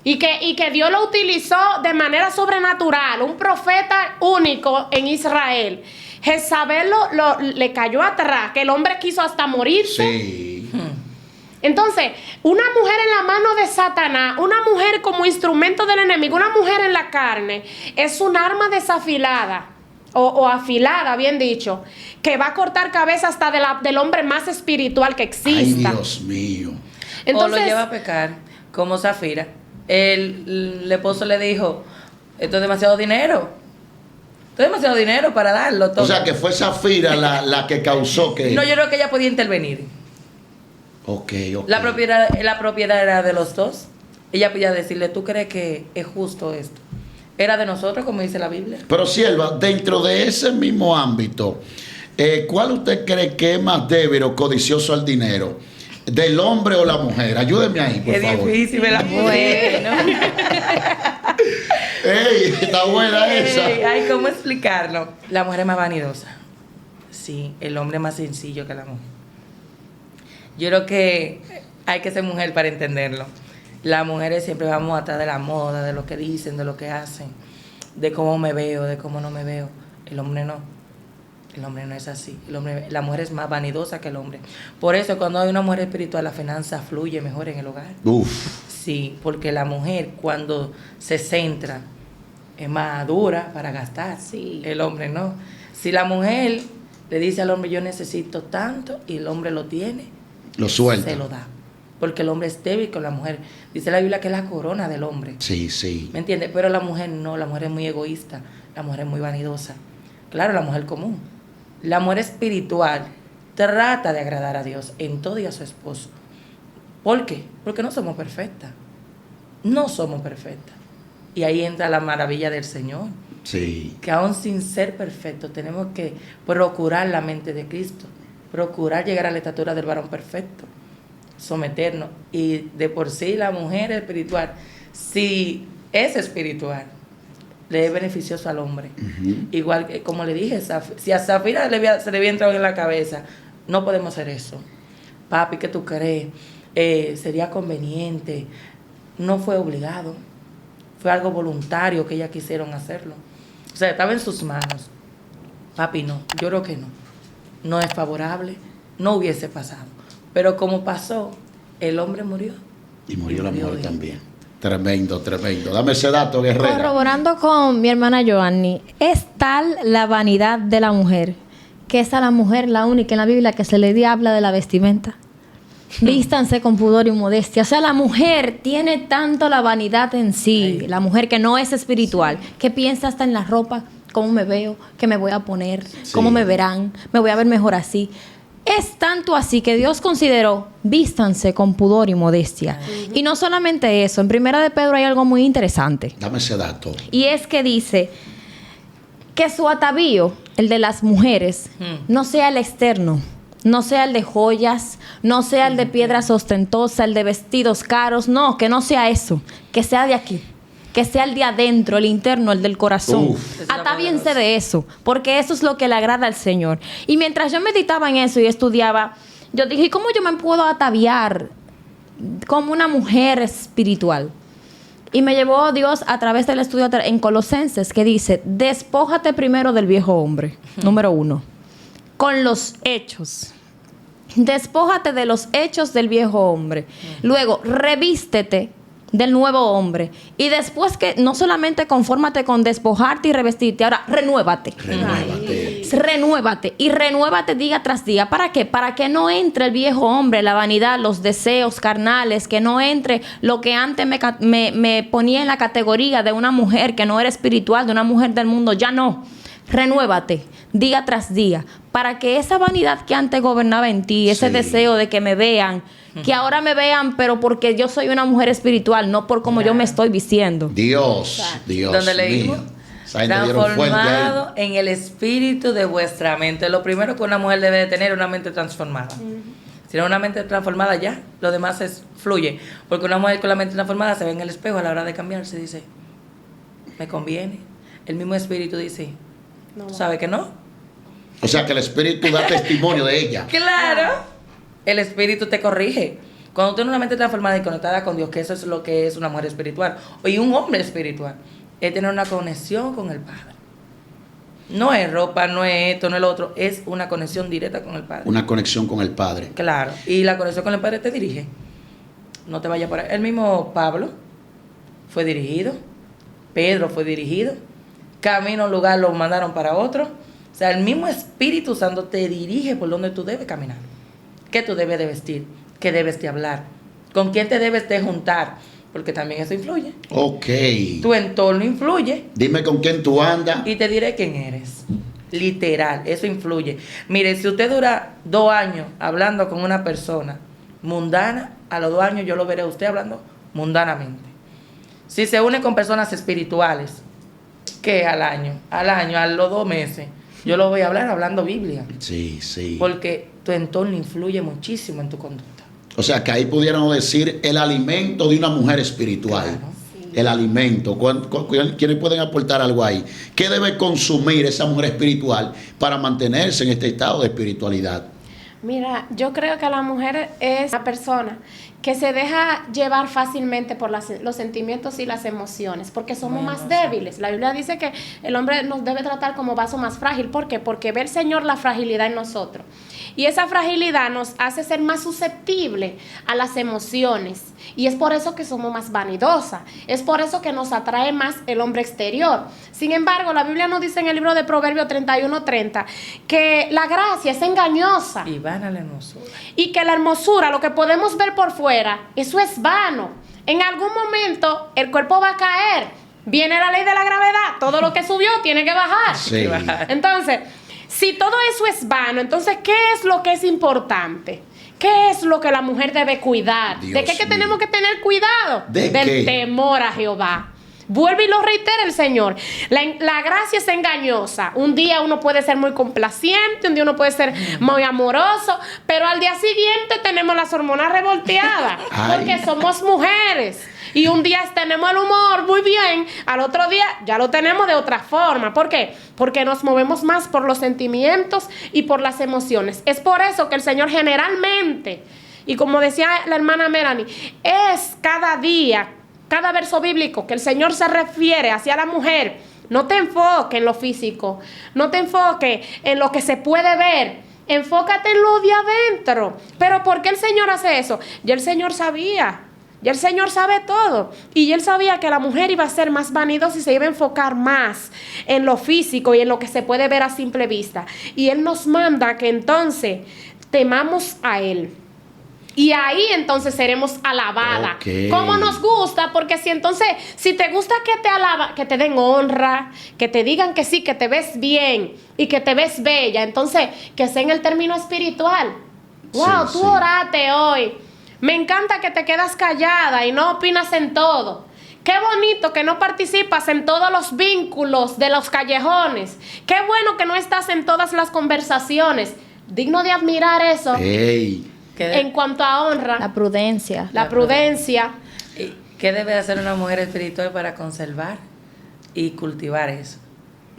S4: y que Dios lo utilizó de manera sobrenatural, un profeta único en Israel. Jezabel le cayó atrás, que el hombre quiso hasta morirse.
S2: Sí.
S4: Entonces, una mujer en la mano de Satanás, una mujer como instrumento del enemigo, una mujer en la carne, es un arma desafilada, o afilada, bien dicho, que va a cortar cabeza hasta del hombre más espiritual que exista.
S2: Ay, Dios mío.
S4: Entonces,
S3: o lo lleva a pecar, como Zafira. El esposo le dijo, esto es demasiado dinero. Esto es demasiado dinero para darlo todo.
S2: O sea, que fue Zafira la que causó que...
S3: No, yo creo que ella podía intervenir.
S2: Ok.
S3: La propiedad era de los dos. Ella podía decirle, ¿tú crees que es justo esto? Era de nosotros, como dice la Biblia.
S2: Pero, sierva, dentro de ese mismo ámbito, ¿cuál usted cree que es más débil o codicioso al dinero? ¿Del hombre o la mujer? Ayúdeme ahí, por favor.
S3: Es difícil, ¿verdad?
S1: Bueno.
S2: ¡Ey! Está buena esa.
S3: Ay, ¿cómo explicarlo? La mujer es más vanidosa. Sí, el hombre es más sencillo que la mujer. Yo creo que hay que ser mujer para entenderlo. Las mujeres siempre vamos atrás de la moda, de lo que dicen, de lo que hacen, de cómo me veo, de cómo no me veo. El hombre no. El hombre no es así. La mujer es más vanidosa que el hombre. Por eso, cuando hay una mujer espiritual, la finanza fluye mejor en el hogar.
S2: Uf.
S3: Sí, porque la mujer, cuando se centra, es más dura para gastar.
S4: Sí.
S3: El hombre no. Si la mujer le dice al hombre, yo necesito tanto, y el hombre lo tiene,
S2: Lo suelta.
S3: se lo da. Porque el hombre es débil con la mujer. Dice la Biblia que es la corona del hombre.
S2: Sí, sí.
S3: ¿Me entiendes? Pero la mujer no, la mujer es muy egoísta, la mujer es muy vanidosa. Claro, la mujer común. La mujer espiritual trata de agradar a Dios en todo y a su esposo. ¿Por qué? Porque no somos perfectas. No somos perfectas. Y ahí entra la maravilla del Señor.
S2: Sí.
S3: Que aún sin ser perfectos, tenemos que procurar la mente de Cristo. Procurar llegar a la estatura del varón perfecto. Someternos. Y de por sí la mujer espiritual, si es espiritual, le es beneficioso al hombre.
S2: Uh-huh.
S3: Igual que, como le dije, si a Zafira se le había entrado en la cabeza, no podemos hacer eso. Papi, ¿qué tú crees? Sería conveniente. No fue obligado. Fue algo voluntario que ellas quisieron hacerlo. O sea, estaba en sus manos. Papi, no. Yo creo que no. No es favorable. No hubiese pasado. Pero como pasó, el hombre murió.
S2: Y murió la mujer
S3: ella.
S2: también. Tremendo, tremendo. Dame ese dato, Guerrera.
S1: Corroborando con mi hermana Joanny, es tal la vanidad de la mujer que es a la mujer la única en la Biblia que se le habla de la vestimenta. Vístanse con pudor y modestia. O sea, la mujer tiene tanto la vanidad en sí,
S3: Ay.
S1: la mujer que no es espiritual, que piensa hasta en la ropa, cómo me veo, qué me voy a poner, cómo me verán, me voy a ver mejor así. Es tanto así que Dios consideró, vístanse con pudor y modestia. Y no solamente eso, en Primera de Pedro hay algo muy interesante.
S2: Dame ese dato.
S1: Y es que dice que su atavío, el de las mujeres, no sea el externo, no sea el de joyas, no sea el de piedras ostentosas, el de vestidos caros, no, que no sea eso, que sea de aquí, que sea el de adentro, el interno, el del corazón.
S2: Uf.
S1: Atavíense de eso, porque eso es lo que le agrada al Señor. Y mientras yo meditaba en eso y estudiaba, yo dije, ¿y cómo yo me puedo ataviar como una mujer espiritual? Y me llevó Dios a través del estudio en Colosenses, que dice, despójate primero del viejo hombre, número 1, con los hechos. Despójate de los hechos del viejo hombre. Luego, revístete del nuevo hombre. Y después que no solamente confórmate con despojarte y revestirte, ahora renuévate. Renuévate. Y renuévate día tras día. ¿Para qué? Para que no entre el viejo hombre, la vanidad, los deseos carnales, que no entre lo que antes me ponía en la categoría de una mujer que no era espiritual, de una mujer del mundo. Ya no. Renuévate día tras día, para que esa vanidad que antes gobernaba en ti, ese deseo de que me vean, que ahora me vean, pero porque yo soy una mujer espiritual, no por cómo yo me estoy vistiendo.
S2: Dios, Dios
S3: Donde leímos,
S2: mío. Esa gente dieron fuerte ahí.
S3: transformado en el espíritu de vuestra mente. Lo primero que una mujer debe de tener es una mente transformada. Si tiene una mente transformada ya, lo demás fluye. Porque una mujer con la mente transformada se ve en el espejo a la hora de cambiarse, dice, me conviene. El mismo espíritu dice,
S4: No.
S3: ¿sabe que no?
S2: O sea que el espíritu da testimonio de ella.
S3: Claro. El espíritu te corrige. Cuando tú tienes una mente transformada y conectada con Dios, que eso es lo que es una mujer espiritual, y un hombre espiritual, es tener una conexión con el Padre. No es ropa, no es esto, no es lo otro, es una conexión directa con el Padre.
S2: Una conexión con el Padre.
S3: Claro. Y la conexión con el Padre te dirige. No te vayas por ahí. El mismo Pablo fue dirigido. Pedro fue dirigido. Camino a un lugar lo mandaron para otro. O sea, el mismo Espíritu Santo te dirige por donde tú debes caminar. ¿Qué tú debes de vestir? ¿Qué debes de hablar? ¿Con quién te debes de juntar? Porque también eso influye.
S2: Ok.
S3: Tu entorno influye.
S2: Dime con quién tú andas.
S3: Y te diré quién eres. Literal, eso influye. Mire, si usted dura 2 años hablando con una persona mundana, a los 2 años yo lo veré a usted hablando mundanamente. Si se une con personas espirituales, ¿qué al año? A los 2 meses, yo lo voy a hablar hablando Biblia.
S2: Sí, sí.
S3: Porque tu entorno influye muchísimo en tu conducta.
S2: O sea que ahí pudiéramos decir el alimento de una mujer espiritual.
S3: Claro.
S2: El alimento. ¿Quiénes pueden aportar algo ahí? ¿Qué debe consumir esa mujer espiritual para mantenerse en este estado de espiritualidad?
S4: Mira, yo creo que la mujer es una persona que se deja llevar fácilmente por los sentimientos y las emociones, porque somos más débiles. La Biblia dice que el hombre nos debe tratar como vaso más frágil. ¿Por qué? Porque ve el Señor la fragilidad en nosotros. Y esa fragilidad nos hace ser más susceptibles a las emociones. Y es por eso que somos más vanidosas. Es por eso que nos atrae más el hombre exterior. Sin embargo, la Biblia nos dice en el libro de Proverbios 31:30 que la gracia es engañosa.
S3: Y van a la hermosura.
S4: Y que la hermosura, lo que podemos ver por fuera, eso es vano. En algún momento el cuerpo va a caer. Viene la ley de la gravedad. Todo lo que subió tiene que bajar.
S2: Sí.
S4: Entonces, si todo eso es vano, entonces, ¿qué es lo que es importante? ¿Qué es lo que la mujer debe cuidar?
S2: Dios
S4: ¿De qué que
S2: mío.
S4: tenemos que tener cuidado?
S2: ¿De
S4: Del
S2: qué?
S4: temor a Jehová. Vuelve y lo reitera el Señor. La gracia es engañosa. Un día uno puede ser muy complaciente, un día uno puede ser muy amoroso, pero al día siguiente tenemos las hormonas revolteadas porque somos mujeres. Y un día tenemos el humor muy bien, al otro día ya lo tenemos de otra forma. ¿Por qué? Porque nos movemos más por los sentimientos y por las emociones. Es por eso que el Señor generalmente, y como decía la hermana Melanie, es cada día, cada verso bíblico que el Señor se refiere hacia la mujer. No te enfoques en lo físico, no te enfoques en lo que se puede ver, enfócate en lo de adentro. Pero ¿por qué el Señor hace eso? Ya el Señor sabía. Y el Señor sabe todo. Y Él sabía que la mujer iba a ser más vanidosa y se iba a enfocar más en lo físico y en lo que se puede ver a simple vista. Y Él nos manda que entonces temamos a Él. Y ahí entonces seremos alabadas. Como nos gusta, porque si te gusta que te alaban, que te den honra, que te digan que sí, que te ves bien y que te ves bella, entonces que sea en el término espiritual. Wow, tú oraste hoy. Me encanta que te quedas callada y no opinas en todo. Qué bonito que no participas en todos los vínculos de los callejones. Qué bueno que no estás en todas las conversaciones. Digno de admirar eso. En cuanto a honra.
S1: La prudencia.
S4: La prudencia.
S3: ¿Qué debe hacer una mujer espiritual para conservar y cultivar eso?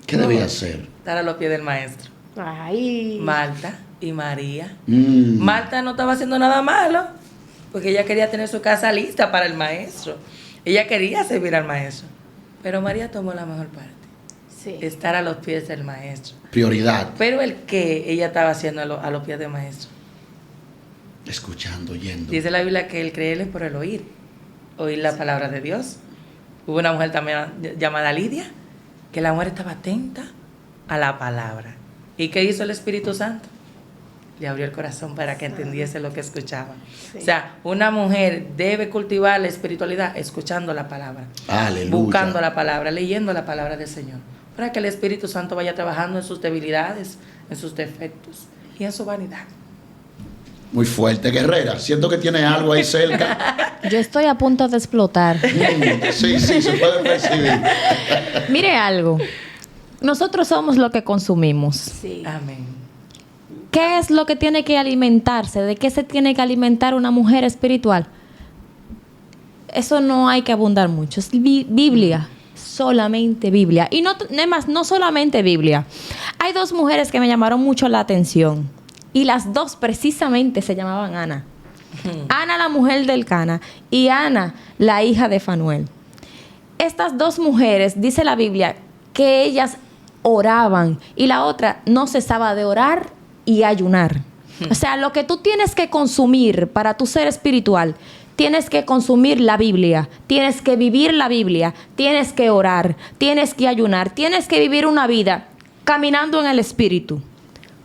S2: ¿Qué debe hacer?
S3: Estar a los pies del maestro.
S4: Ay.
S3: Marta y María. Marta no estaba haciendo nada malo, porque ella quería tener su casa lista para el maestro. Ella quería servir al maestro. Pero María tomó la mejor parte.
S4: Sí.
S3: Estar a los pies del maestro.
S2: Prioridad.
S3: Pero el que ella estaba haciendo a los pies del maestro.
S2: Escuchando, oyendo.
S3: Dice la Biblia que el creer es por el oír. Oír la palabra de Dios. Hubo una mujer también llamada Lidia, que la mujer estaba atenta a la palabra. ¿Y qué hizo el Espíritu Santo? Le abrió el corazón para que entendiese lo que escuchaba. Sí. O sea, una mujer debe cultivar la espiritualidad escuchando la palabra.
S2: Aleluya.
S3: Buscando la palabra, leyendo la palabra del Señor. Para que el Espíritu Santo vaya trabajando en sus debilidades, en sus defectos y en su vanidad.
S2: Muy fuerte, guerrera. Siento que tiene algo ahí cerca.
S1: Yo estoy a punto de explotar.
S2: Sí, se puede percibir.
S1: Mire algo. Nosotros somos lo que consumimos.
S4: Sí.
S3: Amén.
S1: ¿Qué es lo que tiene que alimentarse? ¿De qué se tiene que alimentar una mujer espiritual? Eso no hay que abundar mucho. Es Biblia. Solamente Biblia. Y no solamente Biblia. Hay dos mujeres que me llamaron mucho la atención. Y las dos precisamente se llamaban Ana. Ana, la mujer del Cana, y Ana, la hija de Fanuel. Estas dos mujeres, dice la Biblia, que ellas oraban y la otra no cesaba de orar y ayunar. O sea, lo que tú tienes que consumir para tu ser espiritual, tienes que consumir la Biblia, tienes que vivir la Biblia, tienes que orar, tienes que ayunar, tienes que vivir una vida caminando en el Espíritu,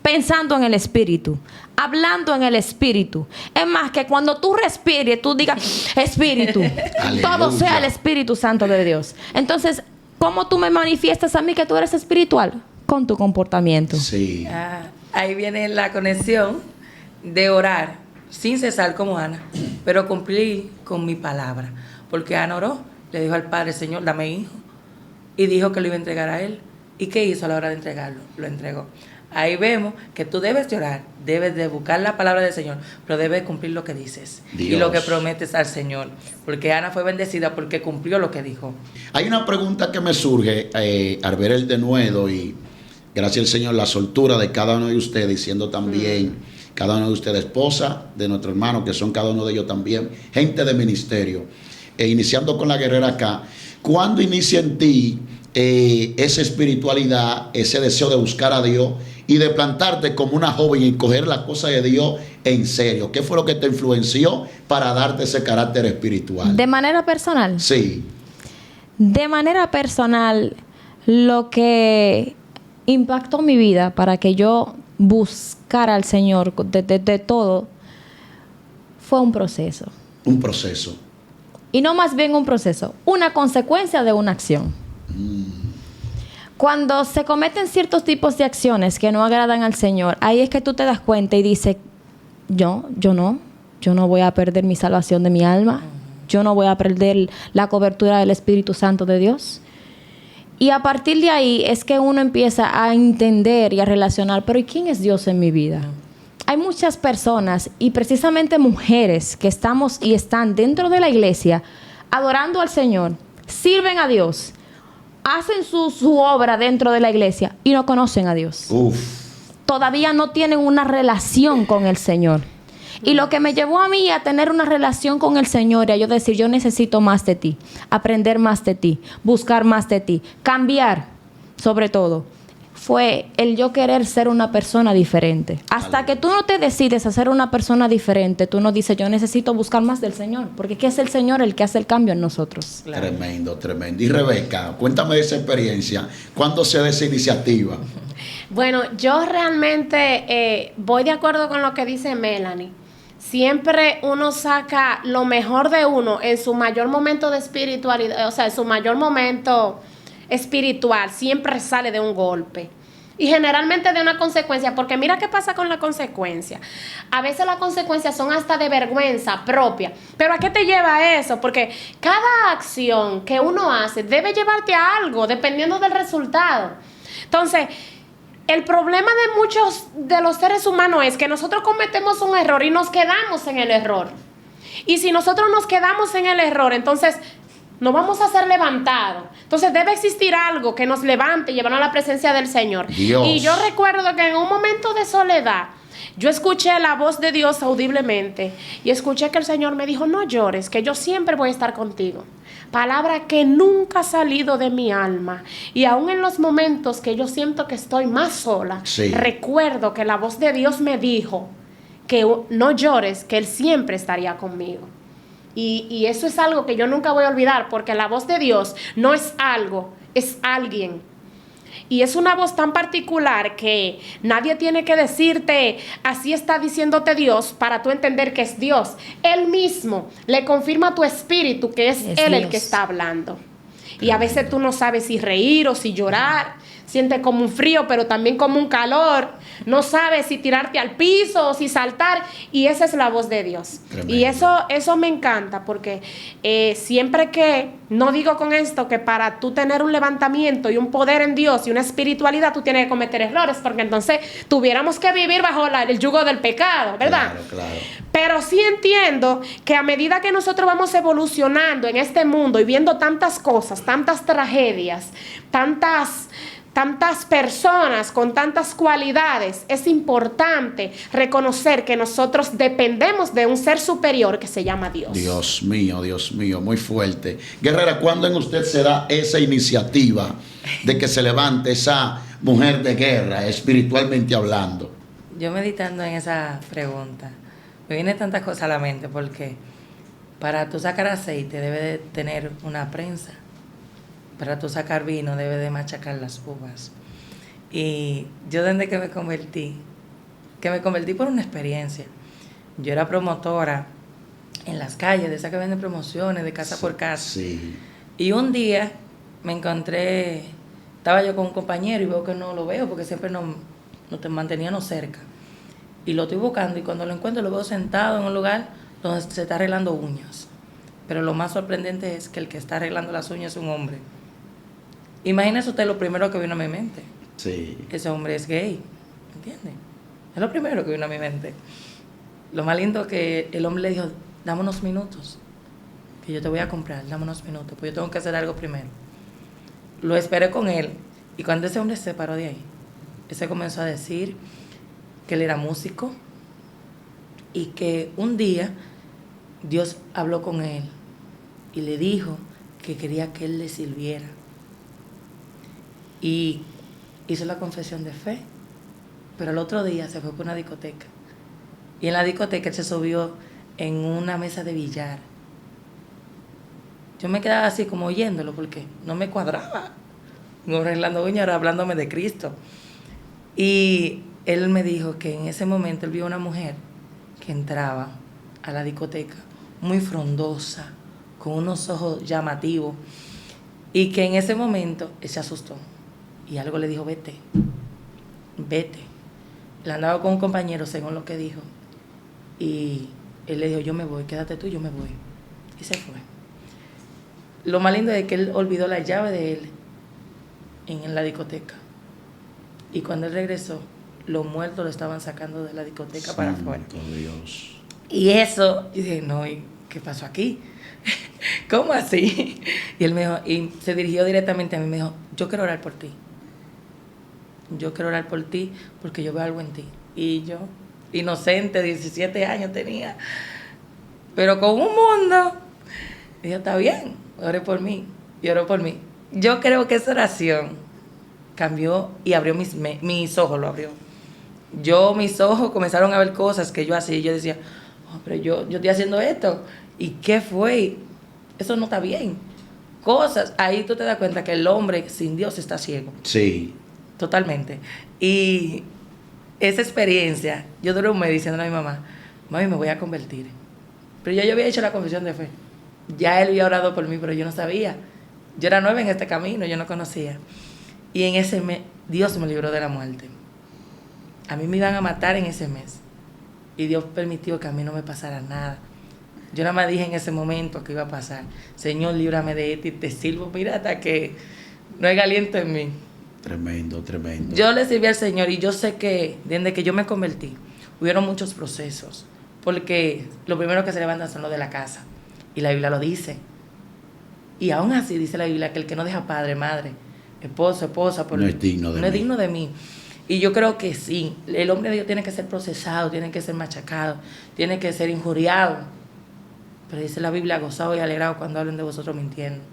S1: pensando en el Espíritu, hablando en el Espíritu. Es más, que cuando tú respires, tú digas, Espíritu, todo sea el Espíritu Santo de Dios. Entonces, ¿cómo tú me manifiestas a mí que tú eres espiritual? Con tu comportamiento.
S2: Sí.
S3: Ahí viene la conexión de orar sin cesar como Ana, pero cumplir con mi palabra. Porque Ana oró, le dijo al Padre, Señor, dame hijo. Y dijo que lo iba a entregar a él. ¿Y qué hizo a la hora de entregarlo? Lo entregó. Ahí vemos que tú debes de orar, debes de buscar la palabra del Señor, pero debes cumplir lo que dices y lo que prometes al Señor. Porque Ana fue bendecida porque cumplió lo que dijo.
S2: Hay una pregunta que me surge al ver el denuedo y gracias al Señor la soltura de cada uno de ustedes, y siendo también cada uno de ustedes esposa de nuestro hermano, que son cada uno de ellos también gente de ministerio. Iniciando con la guerrera acá, ¿cuándo inicia en ti esa espiritualidad, ese deseo de buscar a Dios y de plantarte como una joven y coger las cosas de Dios en serio? ¿Qué fue lo que te influenció para darte ese carácter espiritual?
S1: ¿De manera personal?
S2: Sí.
S1: De manera personal, lo que impactó mi vida para que yo buscara al Señor de todo fue un proceso.
S2: Un proceso.
S1: Y no más bien un proceso, una consecuencia de una acción. Cuando se cometen ciertos tipos de acciones que no agradan al Señor, ahí es que tú te das cuenta y dices, yo no voy a perder mi salvación de mi alma. yo no voy a perder la cobertura del Espíritu Santo de Dios. Y a partir de ahí es que uno empieza a entender y a relacionar, pero ¿y quién es Dios en mi vida? Hay muchas personas y precisamente mujeres que estamos y están dentro de la iglesia adorando al Señor, sirven a Dios, hacen su obra dentro de la iglesia y no conocen a Dios.
S2: Uf.
S1: Todavía no tienen una relación con el Señor. Y lo que me llevó a mí a tener una relación con el Señor y a yo decir, yo necesito más de ti, aprender más de ti, buscar más de ti, cambiar, sobre todo, fue el yo querer ser una persona diferente. Hasta que tú no te decides a ser una persona diferente, tú no dices, yo necesito buscar más del Señor, porque ¿qué es el Señor el que hace el cambio en nosotros?
S2: Claro. Tremendo, tremendo. Y Rebeca, cuéntame de esa experiencia. ¿Cuándo se da esa iniciativa?
S4: Bueno, yo realmente voy de acuerdo con lo que dice Melanie. Siempre uno saca lo mejor de uno en su mayor momento de espiritualidad, o sea, en su mayor momento espiritual, siempre sale de un golpe. Y generalmente de una consecuencia, porque mira qué pasa con la consecuencia. A veces las consecuencias son hasta de vergüenza propia. Pero ¿a qué te lleva eso? Porque cada acción que uno hace debe llevarte a algo, dependiendo del resultado. Entonces, el problema de muchos de los seres humanos es que nosotros cometemos un error y nos quedamos en el error. Y si nosotros nos quedamos en el error, entonces no vamos a ser levantados. Entonces debe existir algo que nos levante y llevarnos a la presencia del Señor.
S2: Dios.
S4: Y yo recuerdo que en un momento de soledad, yo escuché la voz de Dios audiblemente y escuché que el Señor me dijo, no llores, que yo siempre voy a estar contigo. Palabra que nunca ha salido de mi alma. Y aún en los momentos que yo siento que estoy más sola,
S2: sí,
S4: recuerdo que la voz de Dios me dijo que no llores, que Él siempre estaría conmigo. Y eso es algo que yo nunca voy a olvidar, porque la voz de Dios no es algo, es alguien. Y es una voz tan particular que nadie tiene que decirte, así está diciéndote Dios, para tú entender que es Dios. Él mismo le confirma a tu espíritu que es Él
S1: Dios
S4: el que está hablando. Y a veces tú no sabes si reír o si llorar. Sientes como un frío, pero también como un calor. No sabes si tirarte al piso o si saltar. Y esa es la voz de Dios.
S2: Tremendo.
S4: Y eso me encanta, porque siempre que, no digo con esto que para tú tener un levantamiento y un poder en Dios y una espiritualidad, tú tienes que cometer errores, porque entonces tuviéramos que vivir bajo el yugo del pecado, ¿verdad?
S2: Claro, claro.
S4: Pero sí entiendo que a medida que nosotros vamos evolucionando en este mundo y viendo tantas cosas, tantas tragedias, tantas personas con tantas cualidades, es importante reconocer que nosotros dependemos de un ser superior que se llama Dios.
S2: Dios mío, muy fuerte. Guerrera, ¿cuándo en usted se da esa iniciativa de que se levante esa mujer de guerra, espiritualmente hablando?
S3: Yo meditando en esa pregunta, me viene tantas cosas a la mente, porque para tú sacar aceite debe de tener una prensa. Para tú sacar vino debe de machacar las uvas. Y yo desde que me convertí por una experiencia. Yo era promotora en las calles, de esas que venden promociones de casa por casa.
S2: Sí.
S3: Y un día me encontré, estaba yo con un compañero y veo que no lo veo porque siempre nos manteníamos cerca. Y lo estoy buscando y cuando lo encuentro lo veo sentado en un lugar donde se está arreglando uñas. Pero lo más sorprendente es que el que está arreglando las uñas es un hombre. Imagínese usted lo primero que vino a mi mente.
S2: Sí.
S3: Ese hombre es gay, ¿entiende? Es lo primero que vino a mi mente. Lo más lindo es que el hombre le dijo, dame unos minutos, que yo te voy a comprar, dame unos minutos, pues yo tengo que hacer algo primero. Lo esperé con él y cuando ese hombre se paró de ahí, ese comenzó a decir que él era músico y que un día Dios habló con él y le dijo que quería que él le sirviera. Y hizo la confesión de fe, pero el otro día se fue por una discoteca. Y en la discoteca él se subió en una mesa de billar. Yo me quedaba así como oyéndolo porque no me cuadraba. No arreglando uñas, hablándome de Cristo. Y él me dijo que en ese momento él vio una mujer que entraba a la discoteca muy frondosa, con unos ojos llamativos, y que en ese momento él se asustó. Y algo le dijo, vete. Él andaba con un compañero, según lo que dijo. Y él le dijo, yo me voy, quédate tú, yo me voy. y se fue. Lo más lindo es que él olvidó la llave de él en la discoteca. Y cuando él regresó, los muertos lo estaban sacando de la discoteca para afuera.
S2: Dios.
S3: Y eso, yo dije, no, ¿y qué pasó aquí? ¿Cómo así? Y él me dijo, y se dirigió directamente a mí, me dijo, yo quiero orar por ti. Yo quiero orar por ti porque yo veo algo en ti. Y yo, inocente, 17 años tenía, pero con un mundo. Y yo, está bien, ore por mí. Y oró por mí. Yo creo que esa oración cambió y abrió mis ojos, lo abrió. Mis ojos comenzaron a ver cosas que yo hacía y yo decía, oh, pero yo estoy haciendo esto. ¿Y qué fue? Eso no está bien. Cosas, ahí tú te das cuenta que el hombre sin Dios está ciego.
S2: Sí.
S3: Totalmente. Y esa experiencia, yo duré un mes diciéndole a mi mamá, mami, me voy a convertir. Pero yo había hecho la confesión de fe. Ya él había orado por mí, pero yo no sabía. Yo era nueva en este camino, yo no conocía. Y en ese mes, Dios me libró de la muerte. A mí me iban a matar en ese mes. Y Dios permitió que a mí no me pasara nada. Yo nada más dije en ese momento que iba a pasar, Señor, líbrame de esto y te sirvo, mira, hasta que no haya aliento en mí.
S2: Tremendo, tremendo.
S3: Yo le serví al Señor y yo sé que desde que yo me convertí, hubieron muchos procesos. Porque lo primero que se levanta son los de la casa. Y la Biblia lo dice. Y aún así dice la Biblia que el que no deja padre, madre, esposo, esposa,
S2: no es digno
S3: de mí. Y yo creo que sí, el hombre de Dios tiene que ser procesado, tiene que ser machacado, tiene que ser injuriado. Pero dice la Biblia, gozado y alegrado cuando hablen de vosotros mintiendo.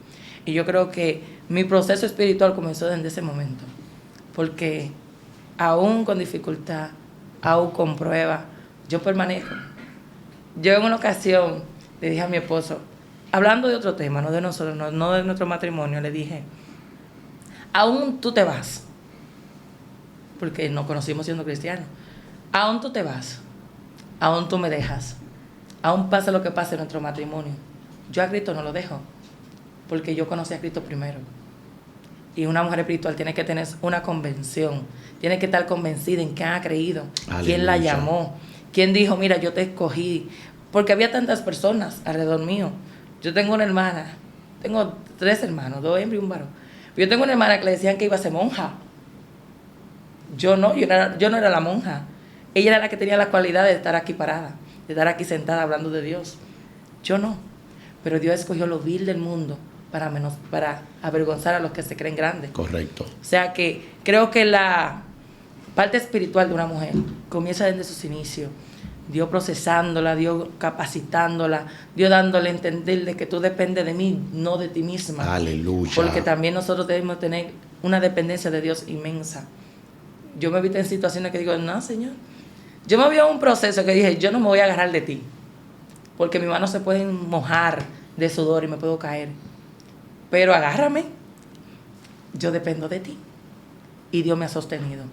S3: Y yo creo que mi proceso espiritual comenzó desde ese momento. Porque aún con dificultad, aún con prueba, yo permanezco. Yo en una ocasión le dije a mi esposo, hablando de otro tema, no de nosotros, no de nuestro matrimonio, le dije, aún tú te vas. Porque nos conocimos siendo cristianos. Aún tú te vas. Aún tú me dejas. Aún pasa lo que pase en nuestro matrimonio. Yo a Cristo no lo dejo. Porque yo conocí a Cristo primero. Y una mujer espiritual tiene que tener una convención. Tiene que estar convencida en quién ha creído.
S2: Aleluya.
S3: Quién la llamó. Quién dijo, mira, yo te escogí. Porque había tantas personas alrededor mío. Yo tengo una hermana. Tengo 3 hermanos, 2 hembras y un varón. Yo tengo una hermana que le decían que iba a ser monja. Yo no era la monja. Ella era la que tenía la cualidad de estar aquí parada, de estar aquí sentada hablando de Dios. Yo no. Pero Dios escogió lo vil del mundo para avergonzar a los que se creen grandes.
S2: Correcto.
S3: O sea que creo que la parte espiritual de una mujer comienza desde sus inicios. Dios procesándola, Dios capacitándola, Dios dándole a entender de que tú dependes de mí, no de ti misma.
S2: Aleluya.
S3: Porque también nosotros debemos tener una dependencia de Dios inmensa. Yo me he visto en situaciones que digo, no, Señor. Yo me vi en un proceso que dije, yo no me voy a agarrar de ti. Porque mis manos se pueden mojar de sudor y me puedo caer. Pero agárrame. Yo dependo de ti. Y Dios me ha sostenido.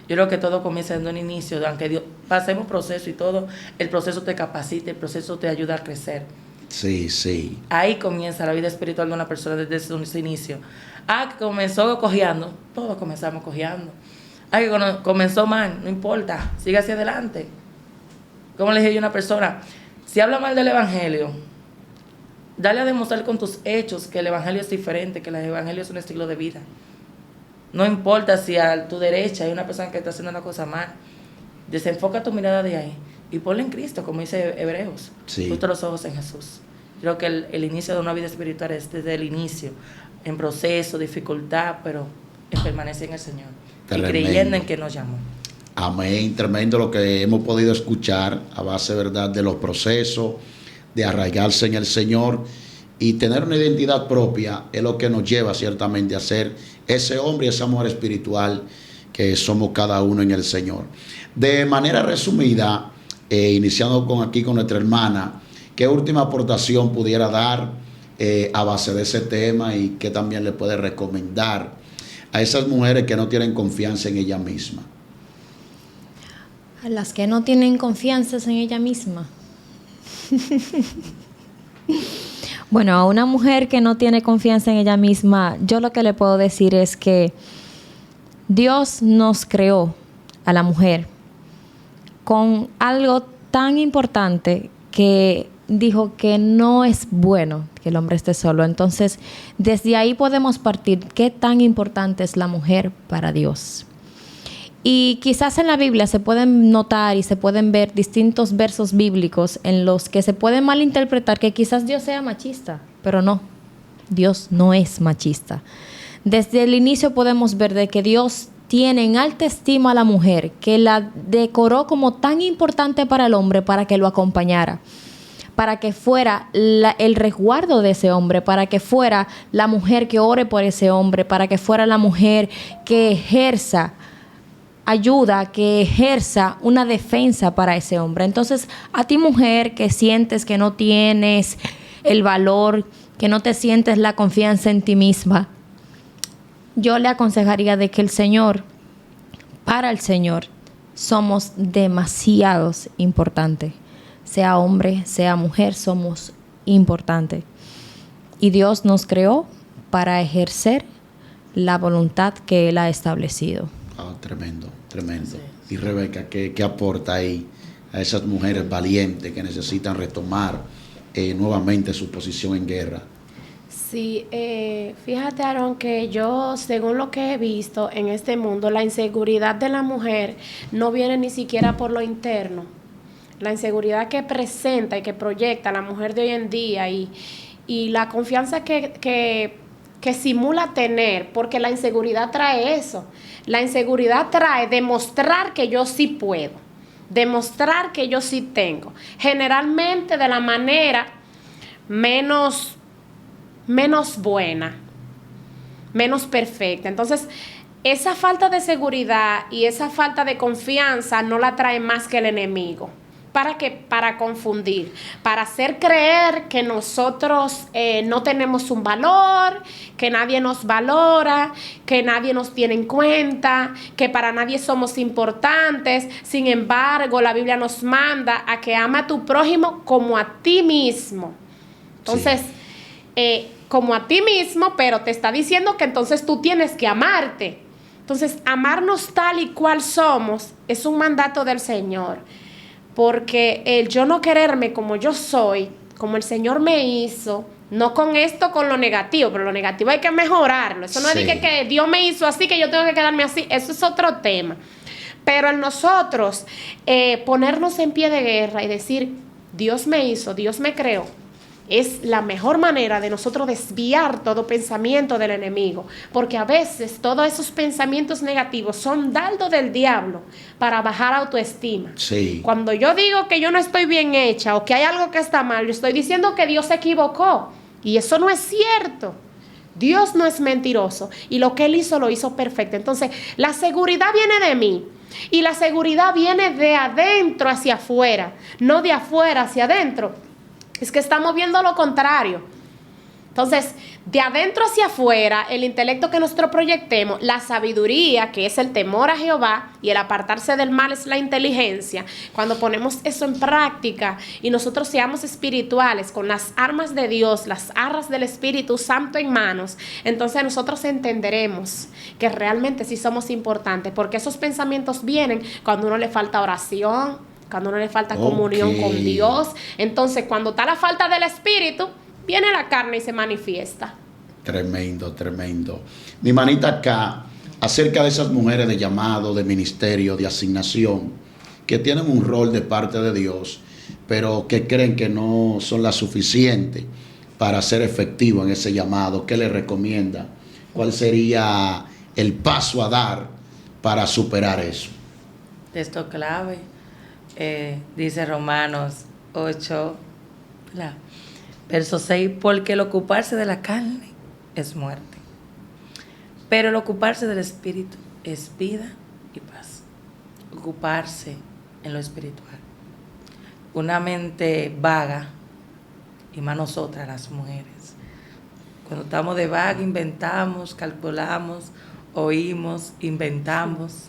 S3: Yo creo que todo comienza desde un inicio. Aunque Dios, pasemos proceso y todo, el proceso te capacita, el proceso te ayuda a crecer.
S2: Sí, sí.
S3: Ahí comienza la vida espiritual de una persona desde su inicio. Que comenzó cojeando. Todos comenzamos cojeando. Que comenzó mal, no importa, sigue hacia adelante. Como le dije yo a una persona, si habla mal del evangelio, dale a demostrar con tus hechos que el evangelio es diferente, que el evangelio es un estilo de vida. No importa si a tu derecha hay una persona que está haciendo una cosa mal, desenfoca tu mirada de ahí y ponla en Cristo, como dice Hebreos.
S2: Sí.
S3: Puesta los ojos en Jesús. Creo que el inicio de una vida espiritual es desde el inicio, en proceso, dificultad, pero en permanecer en el Señor.
S2: Tremendo.
S3: Y creyendo en que nos llamó.
S2: Amén, tremendo lo que hemos podido escuchar a base, ¿verdad?, de los procesos, de arraigarse en el Señor y tener una identidad propia es lo que nos lleva ciertamente a ser ese hombre y esa mujer espiritual que somos cada uno en el Señor. De manera resumida, iniciando con nuestra hermana, ¿qué última aportación pudiera dar a base de ese tema y qué también le puede recomendar a esas mujeres que no tienen confianza en ella misma?
S1: A las que no tienen confianza en ella misma. Bueno, a una mujer que no tiene confianza en ella misma, yo lo que le puedo decir es que Dios nos creó a la mujer con algo tan importante que dijo que no es bueno que el hombre esté solo. Entonces, desde ahí podemos partir qué tan importante es la mujer para Dios. Y quizás en la Biblia se pueden notar y se pueden ver distintos versos bíblicos en los que se puede malinterpretar que quizás Dios sea machista, pero no, Dios no es machista. Desde el inicio podemos ver de que Dios tiene en alta estima a la mujer, que la decoró como tan importante para el hombre para que lo acompañara, para que fuera el resguardo de ese hombre, para que fuera la mujer que ore por ese hombre, para que fuera la mujer que ejerza ayuda, que ejerza una defensa para ese hombre. Entonces, a ti mujer que sientes que no tienes el valor, que no te sientes la confianza en ti misma, yo le aconsejaría de que para el Señor, somos demasiados importantes. Sea hombre, sea mujer, somos importantes. Y Dios nos creó para ejercer la voluntad que Él ha establecido.
S2: Tremendo, tremendo. Sí. Y Rebeca, ¿qué aporta ahí a esas mujeres valientes que necesitan retomar nuevamente su posición en guerra?
S4: Sí, fíjate, Aarón, que yo, según lo que he visto en este mundo, la inseguridad de la mujer no viene ni siquiera por lo interno. La inseguridad que presenta y que proyecta la mujer de hoy en día y la confianza que simula tener, porque la inseguridad trae eso. La inseguridad trae demostrar que yo sí puedo, demostrar que yo sí tengo. Generalmente de la manera menos buena, menos perfecta. Entonces, esa falta de seguridad y esa falta de confianza no la trae más que el enemigo. ¿Para qué? Para confundir, para hacer creer que nosotros no tenemos un valor, que nadie nos valora, que nadie nos tiene en cuenta, que para nadie somos importantes. Sin embargo, la Biblia nos manda a que ama a tu prójimo como a ti mismo. Entonces, como a ti mismo, pero te está diciendo que entonces tú tienes que amarte. Entonces, amarnos tal y cual somos es un mandato del Señor. Porque el yo no quererme como yo soy, como el Señor me hizo, no con esto, con lo negativo, pero lo negativo hay que mejorarlo. Eso no es de que Dios me hizo así, que yo tengo que quedarme así. Eso es otro tema. Pero en nosotros, ponernos en pie de guerra y decir, Dios me hizo, Dios me creó, es la mejor manera de nosotros desviar todo pensamiento del enemigo, porque a veces todos esos pensamientos negativos son dardo del diablo para bajar autoestima.
S2: Sí.
S4: Cuando yo digo que yo no estoy bien hecha o que hay algo que está mal, yo estoy diciendo que Dios se equivocó, y eso no es cierto. Dios no es mentiroso y lo que Él hizo lo hizo perfecto. Entonces, la seguridad viene de mí y la seguridad viene de adentro hacia afuera, no de afuera hacia adentro. Es que estamos viendo lo contrario. Entonces, de adentro hacia afuera, el intelecto que nosotros proyectemos, la sabiduría, que es el temor a Jehová, y el apartarse del mal es la inteligencia. Cuando ponemos eso en práctica y nosotros seamos espirituales, con las armas de Dios, las arras del Espíritu Santo en manos, entonces nosotros entenderemos que realmente sí somos importantes, porque esos pensamientos vienen cuando a uno le falta oración, cuando uno le falta comunión con Dios. Entonces, cuando está la falta del Espíritu, viene la carne y se manifiesta.
S2: Tremendo, tremendo. Mi manita acá, acerca de esas mujeres de llamado, de ministerio, de asignación, que tienen un rol de parte de Dios, pero que creen que no son las suficientes para ser efectivos en ese llamado. ¿Qué les recomienda? ¿Cuál sería el paso a dar para superar eso?
S3: Texto clave. Dice Romanos 8, verso 6, porque el ocuparse de la carne es muerte, pero el ocuparse del espíritu es vida y paz. Ocuparse en lo espiritual. Una mente vaga, y más nosotras las mujeres, cuando estamos de vaga inventamos, calculamos, oímos, inventamos.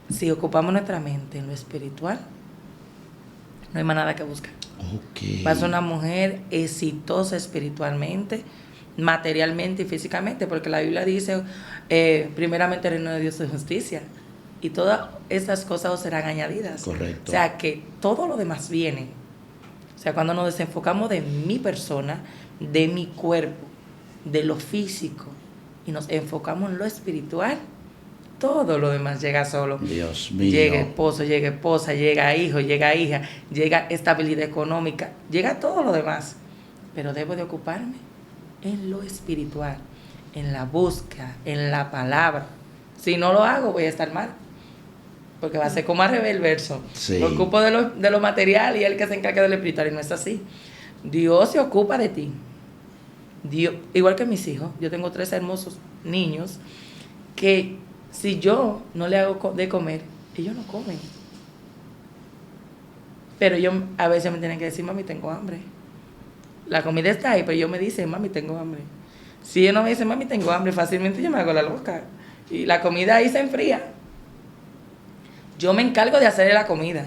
S3: Si ocupamos nuestra mente en lo espiritual, no hay más nada que buscar. Va a ser una mujer exitosa espiritualmente, materialmente y físicamente, porque la Biblia dice, primeramente el reino de Dios es justicia, y todas esas cosas os serán añadidas.
S2: Correcto.
S3: O sea que todo lo demás viene O sea, cuando nos desenfocamos de mi persona, de mi cuerpo, de lo físico, y nos enfocamos en lo espiritual, todo lo demás llega solo.
S2: Dios mío.
S3: Llega esposo, llega esposa, llega hijo, llega hija, llega estabilidad económica, llega todo lo demás. Pero debo de ocuparme en lo espiritual, en la búsqueda, en la palabra. Si no lo hago, voy a estar mal. Porque va a ser como al revés el verso.
S2: Sí.
S3: Me ocupo de lo material y él que se encarga del espiritual. Y no es así. Dios se ocupa de ti. Dios, igual que mis hijos. Yo tengo 3 hermosos niños que si yo no le hago de comer, ellos no comen. Pero ellos a veces me tienen que decir, mami, tengo hambre. La comida está ahí, pero ellos me dicen, mami, tengo hambre. Si ellos no me dicen, mami, tengo hambre, fácilmente yo me hago la loca. Y la comida ahí se enfría. Yo me encargo de hacerle la comida.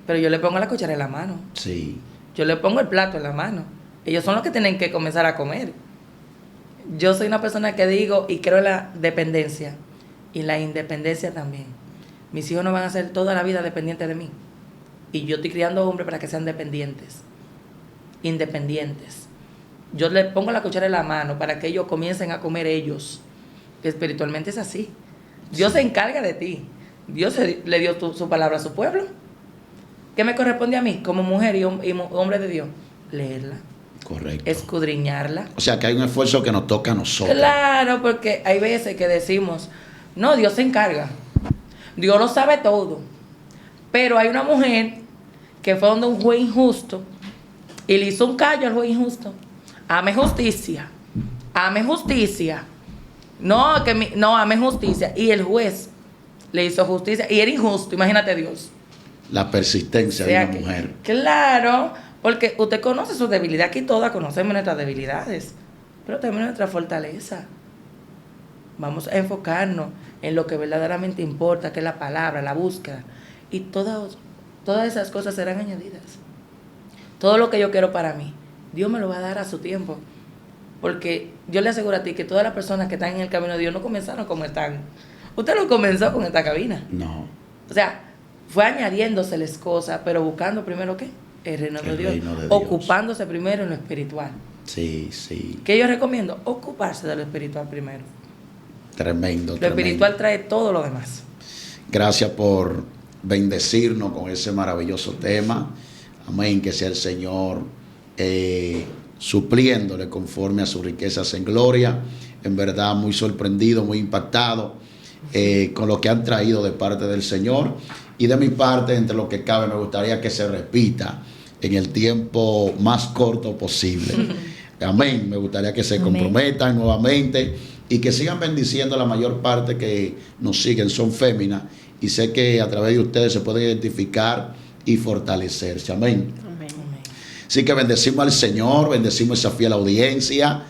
S3: Pero yo le pongo la cuchara en la mano.
S2: Sí.
S3: Yo le pongo el plato en la mano. Ellos son los que tienen que comenzar a comer. Yo soy una persona que digo y creo en la dependencia. Y la independencia también. Mis hijos no van a ser toda la vida dependientes de mí. Y yo estoy criando hombres para que sean dependientes. Independientes. Yo le pongo la cuchara en la mano para que ellos comiencen a comer ellos. Espiritualmente es así. Dios se encarga de ti. Dios le dio su palabra a su pueblo. ¿Qué me corresponde a mí como mujer y hombre de Dios? Leerla.
S2: Correcto.
S3: Escudriñarla.
S2: O sea que hay un esfuerzo que nos toca a nosotros.
S3: Claro, porque hay veces que decimos, no, Dios se encarga. Dios lo sabe todo. Pero hay una mujer que fue donde un juez injusto y le hizo un callo al juez injusto. Ame justicia. Ame justicia. No, ame justicia. Y el juez le hizo justicia y era injusto, imagínate Dios.
S2: La persistencia
S3: O sea,
S2: de una mujer.
S3: Claro, porque usted conoce su debilidad, aquí todas conocemos nuestras debilidades, pero también nuestra fortaleza. Vamos a enfocarnos en lo que verdaderamente importa, que es la palabra, la búsqueda. Y todas esas cosas serán añadidas. Todo lo que yo quiero para mí, Dios me lo va a dar a su tiempo. Porque yo le aseguro a ti que todas las personas que están en el camino de Dios no comenzaron como están. Usted no comenzó con esta cabina.
S2: No.
S3: O sea, fue añadiéndoseles cosas, pero buscando primero ¿qué? El reino de Dios. Ocupándose primero en lo espiritual.
S2: Sí, sí.
S3: ¿Qué yo recomiendo? Ocuparse de lo espiritual primero.
S2: Tremendo.
S3: Lo espiritual trae todo lo demás.
S2: Gracias por bendecirnos con ese maravilloso tema. Amén. Que sea el Señor supliéndole conforme a sus riquezas en gloria. En verdad, muy sorprendido, muy impactado con lo que han traído de parte del Señor. Y de mi parte, entre lo que cabe, me gustaría que se repita en el tiempo más corto posible. Amén. Me gustaría que se comprometan nuevamente y que sigan bendiciendo. La mayor parte que nos siguen son féminas y sé que a través de ustedes se pueden identificar y fortalecerse. Amén.
S4: Amén.
S2: Así que bendecimos al Señor, bendecimos esa fiel audiencia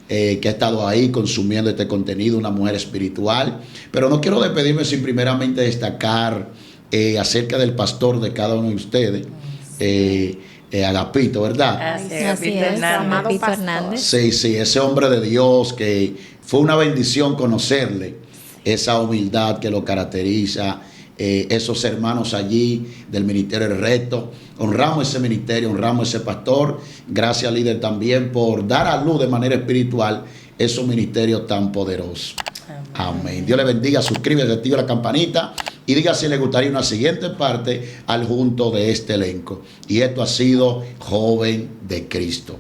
S2: que ha estado ahí consumiendo este contenido, una mujer espiritual. Pero no quiero despedirme sin primeramente destacar acerca del pastor de cada uno de ustedes, Agapito, ¿verdad?
S3: Así es,
S1: Agapito Hernández.
S2: Sí, sí, ese hombre de Dios que fue una bendición conocerle, esa humildad que lo caracteriza, esos hermanos allí del Ministerio del Reto. Honramos ese ministerio, honramos ese pastor. Gracias, líder, también por dar a luz de manera espiritual esos ministerios tan poderosos. Amén. Dios le bendiga, suscríbase, activa la campanita y diga si le gustaría una siguiente parte al junto de este elenco. Y esto ha sido Joven de Cristo.